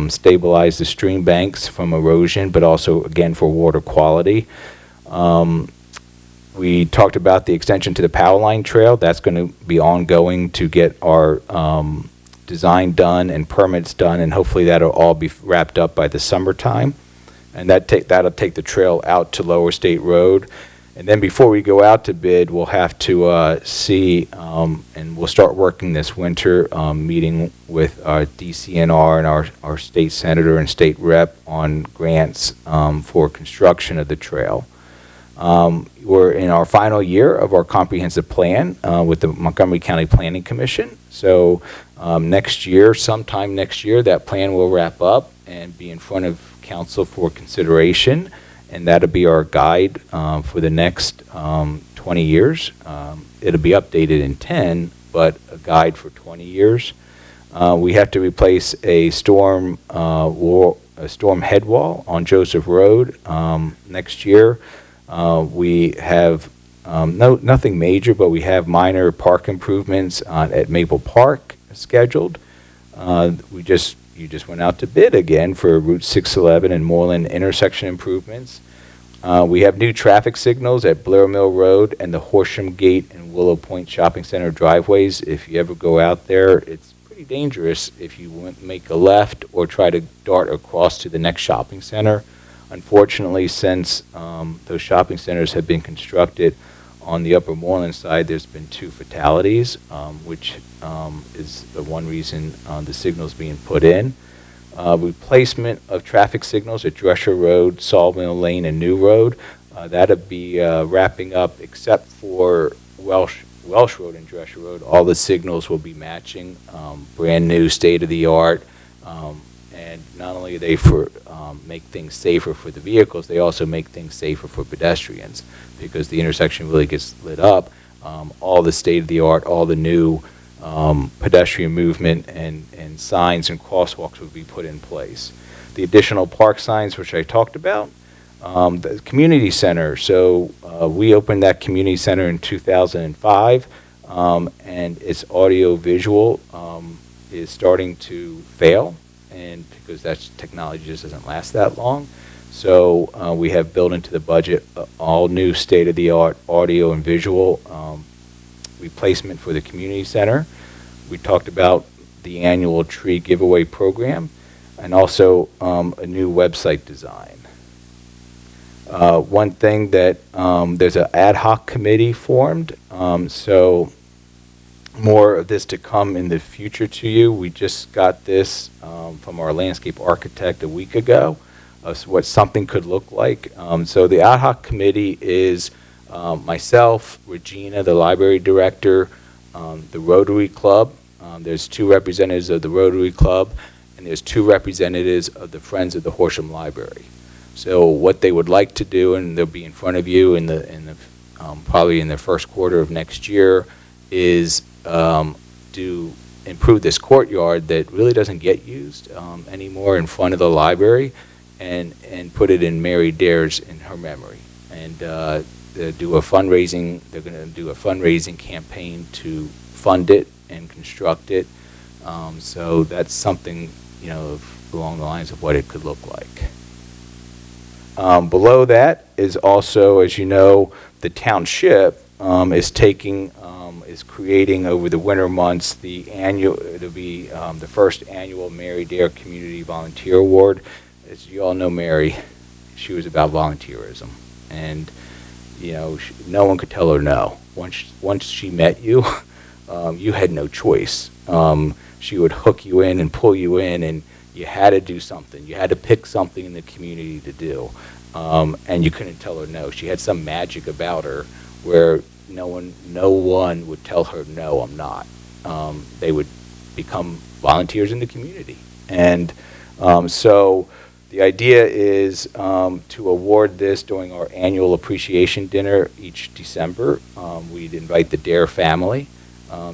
C: stabilize the stream banks from erosion, but also, again, for water quality. We talked about the extension to the power line trail. That's going to be ongoing to get our design done and permits done, and hopefully that'll all be wrapped up by the summertime. And that'll take the trail out to Lower State Road. And then before we go out to bid, we'll have to see, and we'll start working this winter, meeting with our DCNR and our state senator and state rep on grants for construction of the trail. We're in our final year of our comprehensive plan with the Montgomery County Planning Commission. So sometime next year, that plan will wrap up and be in front of council for consideration, and that'll be our guide for the next 20 years. It'll be updated in 10, but a guide for 20 years. We have to replace a storm head wall on Joseph Road next year. We have nothing major, but we have minor park improvements at Maple Park scheduled. You just went out to bid again for Route 611 and Moreland intersection improvements. We have new traffic signals at Blair Mill Road and the Horsham Gate and Willow Point Shopping Center driveways. If you ever go out there, it's pretty dangerous if you make a left or try to dart across to the next shopping center. Unfortunately, since those shopping centers have been constructed on the Upper Moreland side, there's been 2 fatalities, which is the one reason the signal's being put in. Replacement of traffic signals at Drescher Road, Sawmill Lane, and New Road. That'll be wrapping up, except for Welsh Road and Drescher Road. All the signals will be matching, brand new, state-of-the-art. And not only are they for make things safer for the vehicles, they also make things safer for pedestrians, because the intersection really gets lit up. All the state-of-the-art, all the new pedestrian movement and signs and crosswalks would be put in place. The additional park signs, which I talked about. The community center. So we opened that community center in 2005, and its audio-visual is starting to fail, and because that technology just doesn't last that long. So we have built into the budget all new state-of-the-art audio and visual replacement for the community center. We talked about the annual tree giveaway program, and also a new website design. One thing that there's an ad hoc committee formed, so more of this to come in the future to you. We just got this from our landscape architect a week ago, of what something could look like. So the ad hoc committee is myself, Regina, the library director, the Rotary Club. There's 2 representatives of the Rotary Club, and there's 2 representatives of the Friends of the Horsham Library. So what they would like to do, and they'll be in front of you in the probably in the first quarter of next year, is to improve this courtyard that really doesn't get used anymore in front of the library, and put it in Mary Dare's in her memory, and do a fundraising. They're going to do a fundraising campaign to fund it and construct it. So that's something, along the lines of what it could look like. Below that is also, as you know, the township is creating over the winter months it'll be the first annual Mary Dare Community Volunteer Award. As you all know, Mary, she was about volunteerism, and no one could tell her no. Once she met you, you had no choice. She would hook you in and pull you in, and you had to do something. You had to pick something in the community to do, and you couldn't tell her no. She had some magic about her where no one would tell her no, I'm not. They would become volunteers in the community, and so the idea is to award this during our annual appreciation dinner each December. We'd invite the Dare family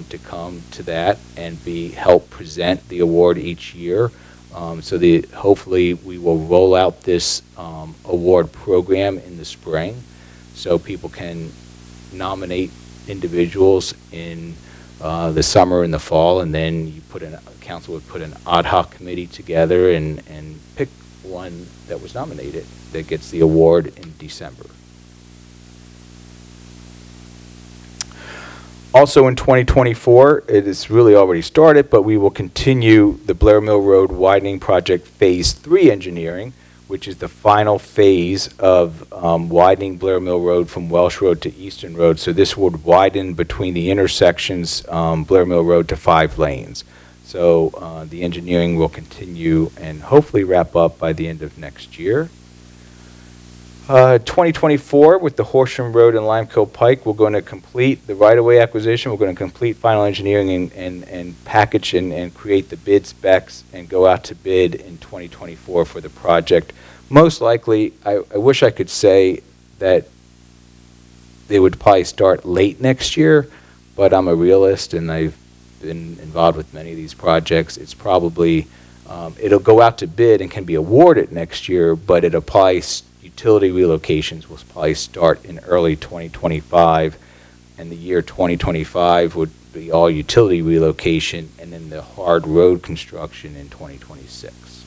C: to come to that and help present the award each year. Hopefully we will roll out this award program in the spring, so people can nominate individuals in the summer and the fall, and then council would put an ad hoc committee together and pick one that was nominated that gets the award in December. Also in 2024, it is really already started, but we will continue the Blair Mill Road Widening Project Phase 3 engineering, which is the final phase of widening Blair Mill Road from Welsh Road to Eastern Road. So this would widen between the intersections, Blair Mill Road, to 5 lanes. So the engineering will continue and hopefully wrap up by the end of next year. 2024, with the Horsham Road and Limeco Pike, we're going to complete the right-of-way acquisition. We're going to complete final engineering and package and create the bid specs and go out to bid in 2024 for the project. Most likely, I wish I could say that they would probably start late next year, but I'm a realist and I've been involved with many of these projects. It's probably, it'll go out to bid and can be awarded next year, but it applies. Utility relocations will probably start in early 2025, and the year 2025 would be all utility relocation, and then the hard road construction in 2026.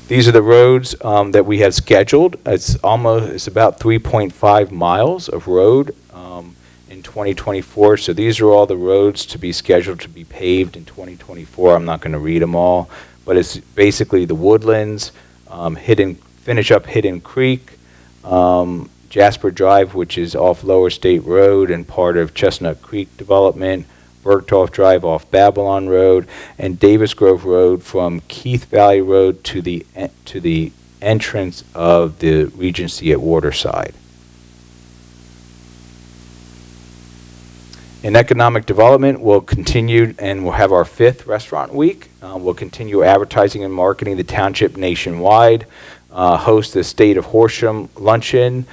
C: These are the roads that we have scheduled. It's about 3.5 miles of road in 2024. So these are all the roads to be scheduled to be paved in 2024. I'm not going to read them all, but it's basically the Woodlands, finish up Hidden Creek, Jasper Drive, which is off Lower State Road and part of Chestnut Creek development, Bergdorf Drive off Babylon Road, and Davis Grove Road from Keith Valley Road to the entrance of the Regency at Waterside. In economic development, we'll continue and we'll have our 5th restaurant week. We'll continue advertising and marketing the township nationwide, host the State of Horsham luncheon,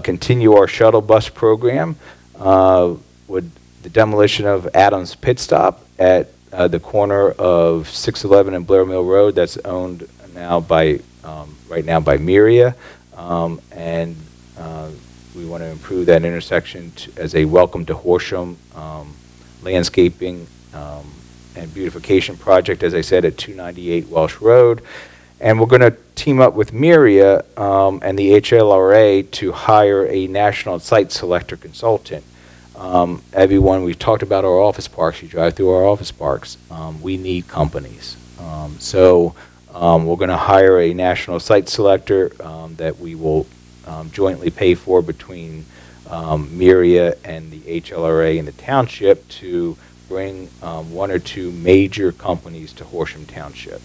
C: continue our shuttle bus program with the demolition of Adams Pit Stop at the corner of 611 and Blair Mill Road. That's owned now by right now by Miria, and we want to improve that intersection as a welcome to Horsham landscaping and beautification project, as I said, at 298 Welsh Road. And we're going to team up with Miria and the HLRA to hire a national site selector consultant. Everyone, we've talked about our office parks. You drive through our office parks. We need companies. So we're going to hire a national site selector that we will jointly pay for between Miria and the HLRA and the township to bring 1 or 2 major companies to Horsham Township.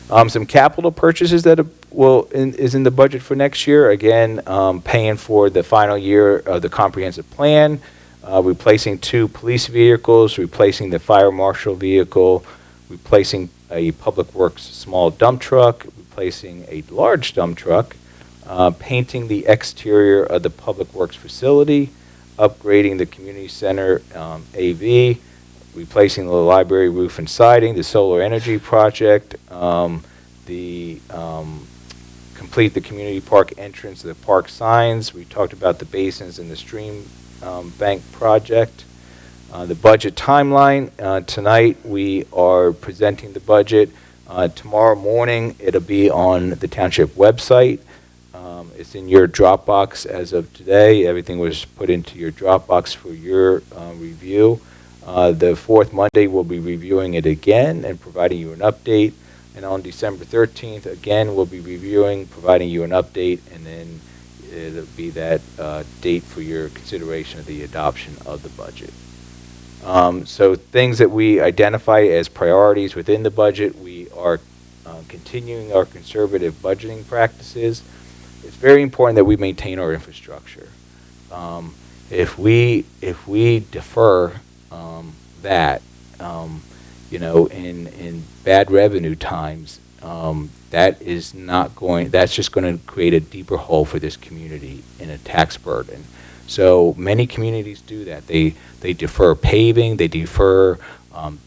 C: Some capital purchases that is in the budget for next year. Again, paying for the final year of the comprehensive plan, replacing 2 police vehicles, replacing the fire marshal vehicle, replacing a public works small dump truck, replacing a large dump truck, painting the exterior of the public works facility, upgrading the community center AV, replacing the library roof and siding, the solar energy project, complete the community park entrance, the park signs. We talked about the basins and the stream bank project. The budget timeline. Tonight we are presenting the budget. Tomorrow morning it'll be on the township website. It's in your Dropbox as of today. Everything was put into your Dropbox for your review. The 4th Monday, we'll be reviewing it again and providing you an update. And on December 13th, again, we'll be reviewing, providing you an update, and then it'll be that date for your consideration of the adoption of the budget. So things that we identify as priorities within the budget, we are continuing our conservative budgeting practices. It's very important that we maintain our infrastructure. If we defer that, in bad revenue times, that's just going to create a deeper hole for this community in a tax burden. So many communities do that. They defer paving, they defer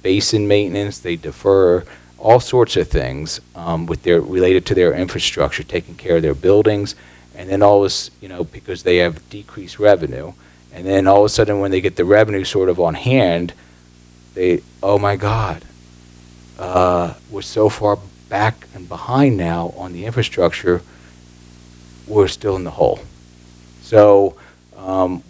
C: basin maintenance, they defer all sorts of things related to their infrastructure, taking care of their buildings, and then all this, because they have decreased revenue, and then all of a sudden when they get the revenue sort of on hand, oh my God, we're so far back and behind now on the infrastructure, we're still in the hole. So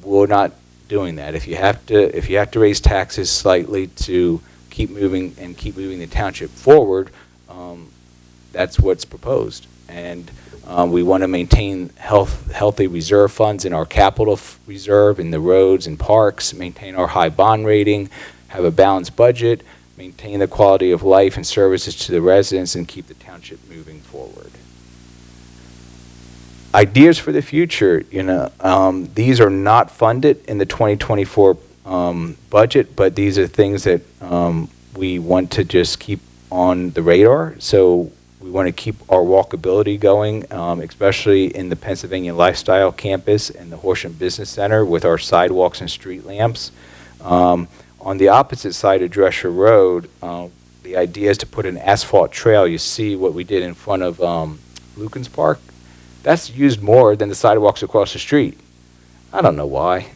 C: we're not doing that. If you have to raise taxes slightly to keep moving the township forward, that's what's proposed. And we want to maintain healthy reserve funds in our capital reserve, in the roads and parks, maintain our high bond rating, have a balanced budget, maintain the quality of life and services to the residents, and keep the township moving forward. Ideas for the future, these are not funded in the 2024 budget, but these are things that we want to just keep on the radar. So we want to keep our walkability going, especially in the Pennsylvania Lifestyle Campus and the Horsham Business Center with our sidewalks and street lamps. On the opposite side of Drescher Road, the idea is to put an asphalt trail. You see what we did in front of Lucan's Park? That's used more than the sidewalks across the street. I don't know why,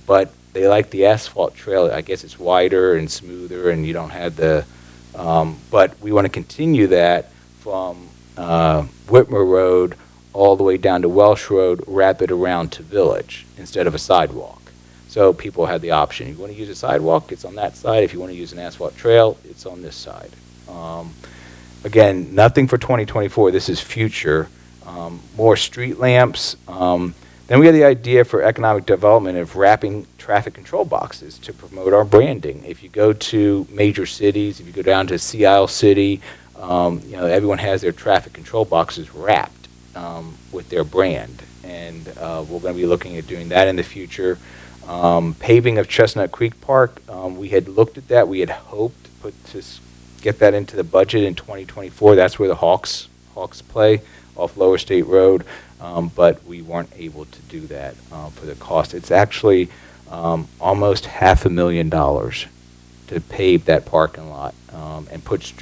C: but they like the asphalt trail. I guess it's wider and smoother, and you don't have the, but we want to continue that from Whitmer Road all the way down to Welsh Road, wrap it around to Village instead of a sidewalk. So people have the option. You want to use a sidewalk, it's on that side. If you want to use an asphalt trail, it's on this side. Again, nothing for 2024. This is future. More street lamps. Then we had the idea for economic development of wrapping traffic control boxes to promote our branding. If you go to major cities, if you go down to Sea Isle City, everyone has their traffic control boxes wrapped with their brand. And we're going to be looking at doing that in the future. Paving of Chestnut Creek Park, we had looked at that. We had hoped to get that into the budget in 2024. That's where the Hawks play off Lower State Road, but we weren't able to do that for the cost. It's actually almost $500,000 to pave that parking lot and put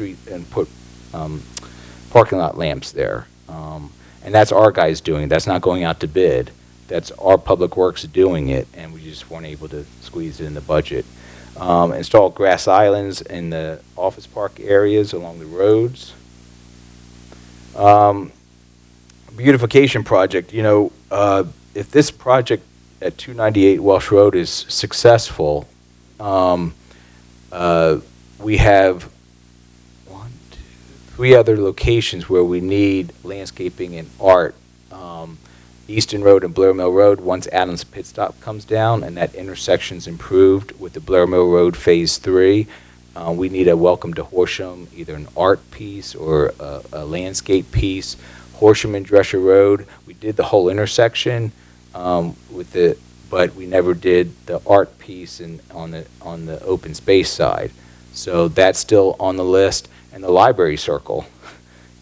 C: parking lot lamps there. And that's our guys doing it. That's not going out to bid. That's our Public Works doing it, and we just weren't able to squeeze it in the budget. Install grass islands in the office park areas along the roads. Beautification project, if this project at 298 Welsh Road is successful, we have 3 other locations where we need landscaping and art. Easton Road and Blair Mill Road, once Adams Pit Stop comes down and that intersection's improved with the Blair Mill Road Phase 3, we need a Welcome to Horsham, either an art piece or a landscape piece. Horsham and Drescher Road, we did the whole intersection but we never did the art piece on the open space side. So that's still on the list. And the library circle.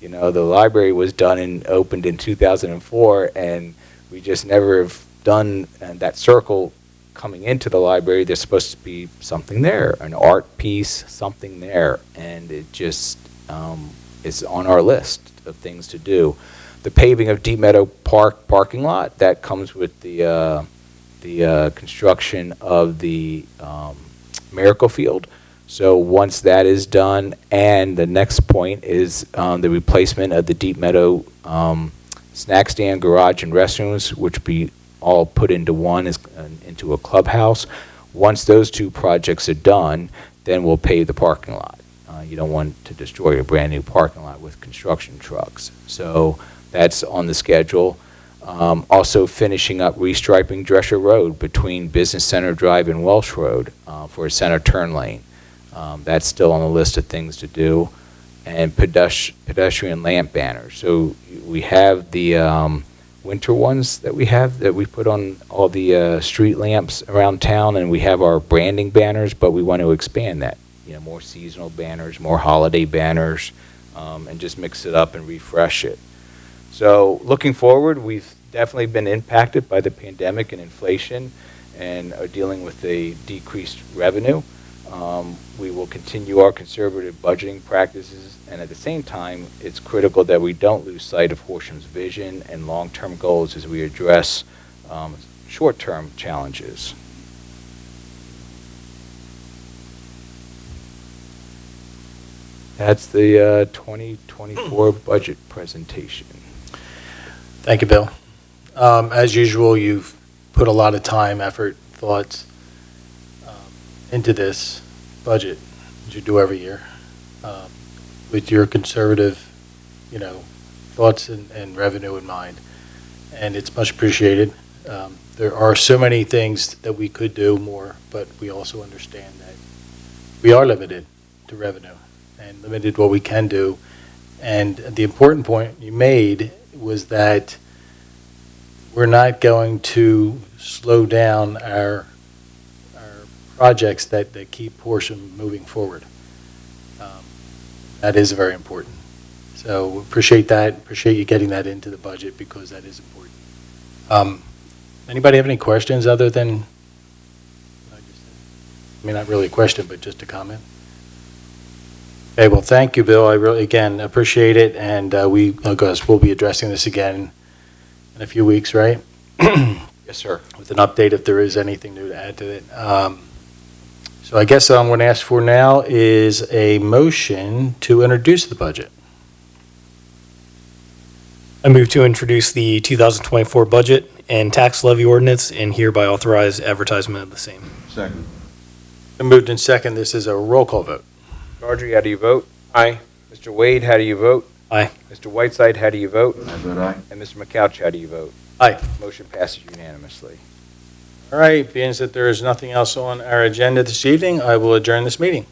C: The library was done and opened in 2004, and we just never have done that circle coming into the library. There's supposed to be something there, an art piece, something there, and it just is on our list of things to do. The paving of Deep Meadow Park parking lot, that comes with the construction of the Miracle Field. So once that is done, and the next point is the replacement of the Deep Meadow snack stand, garage, and restrooms, which be all put into into a clubhouse. Once those 2 projects are done, then we'll pave the parking lot. You don't want to destroy a brand new parking lot with construction trucks. So that's on the schedule. Also finishing up restriping Drescher Road between Business Center Drive and Welsh Road for a center turn lane. That's still on the list of things to do. And pedestrian lamp banners. So we have the winter ones that we put on all the street lamps around town, and we have our branding banners, but we want to expand that. More seasonal banners, more holiday banners, and just mix it up and refresh it. So looking forward, we've definitely been impacted by the pandemic and inflation and are dealing with a decreased revenue. We will continue our conservative budgeting practices, and at the same time, it's critical that we don't lose sight of Horsham's vision and long-term goals as we address short-term challenges. That's the 2024 budget presentation.
D: Thank you, Bill. As usual, you've put a lot of time, effort, thoughts into this budget, as you do every year, with your conservative, thoughts and revenue in mind, and it's much appreciated. There are so many things that we could do more, but we also understand that we are limited to revenue and limited what we can do. And the important point you made was that we're not going to slow down our projects that keep Horsham moving forward. That is very important. So appreciate that. Appreciate you getting that into the budget because that is important. Anybody have any questions other than, not really a question, but just a comment? Okay, well, thank you, Bill. I really, again, appreciate it. And we'll be addressing this again in a few weeks, right?
C: Yes, sir.
D: With an update if there is anything new to add to it. So I guess what I'm going to ask for now is a motion to introduce the budget.
G: I move to introduce the 2024 budget and tax levy ordinance and hereby authorize advertisement of the same.
E: Second.
D: Been moved in second. This is a roll call vote.
C: Audrey, how do you vote? Aye. Mr. Wade, how do you vote?
G: Aye.
C: Mr. Whiteside, how do you vote?
E: I vote aye.
C: And Mr. McCouch, how do you vote?
D: Aye.
C: Motion passes unanimously.
D: All right, being that there is nothing else on our agenda this evening, I will adjourn this meeting.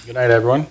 D: Good night, everyone.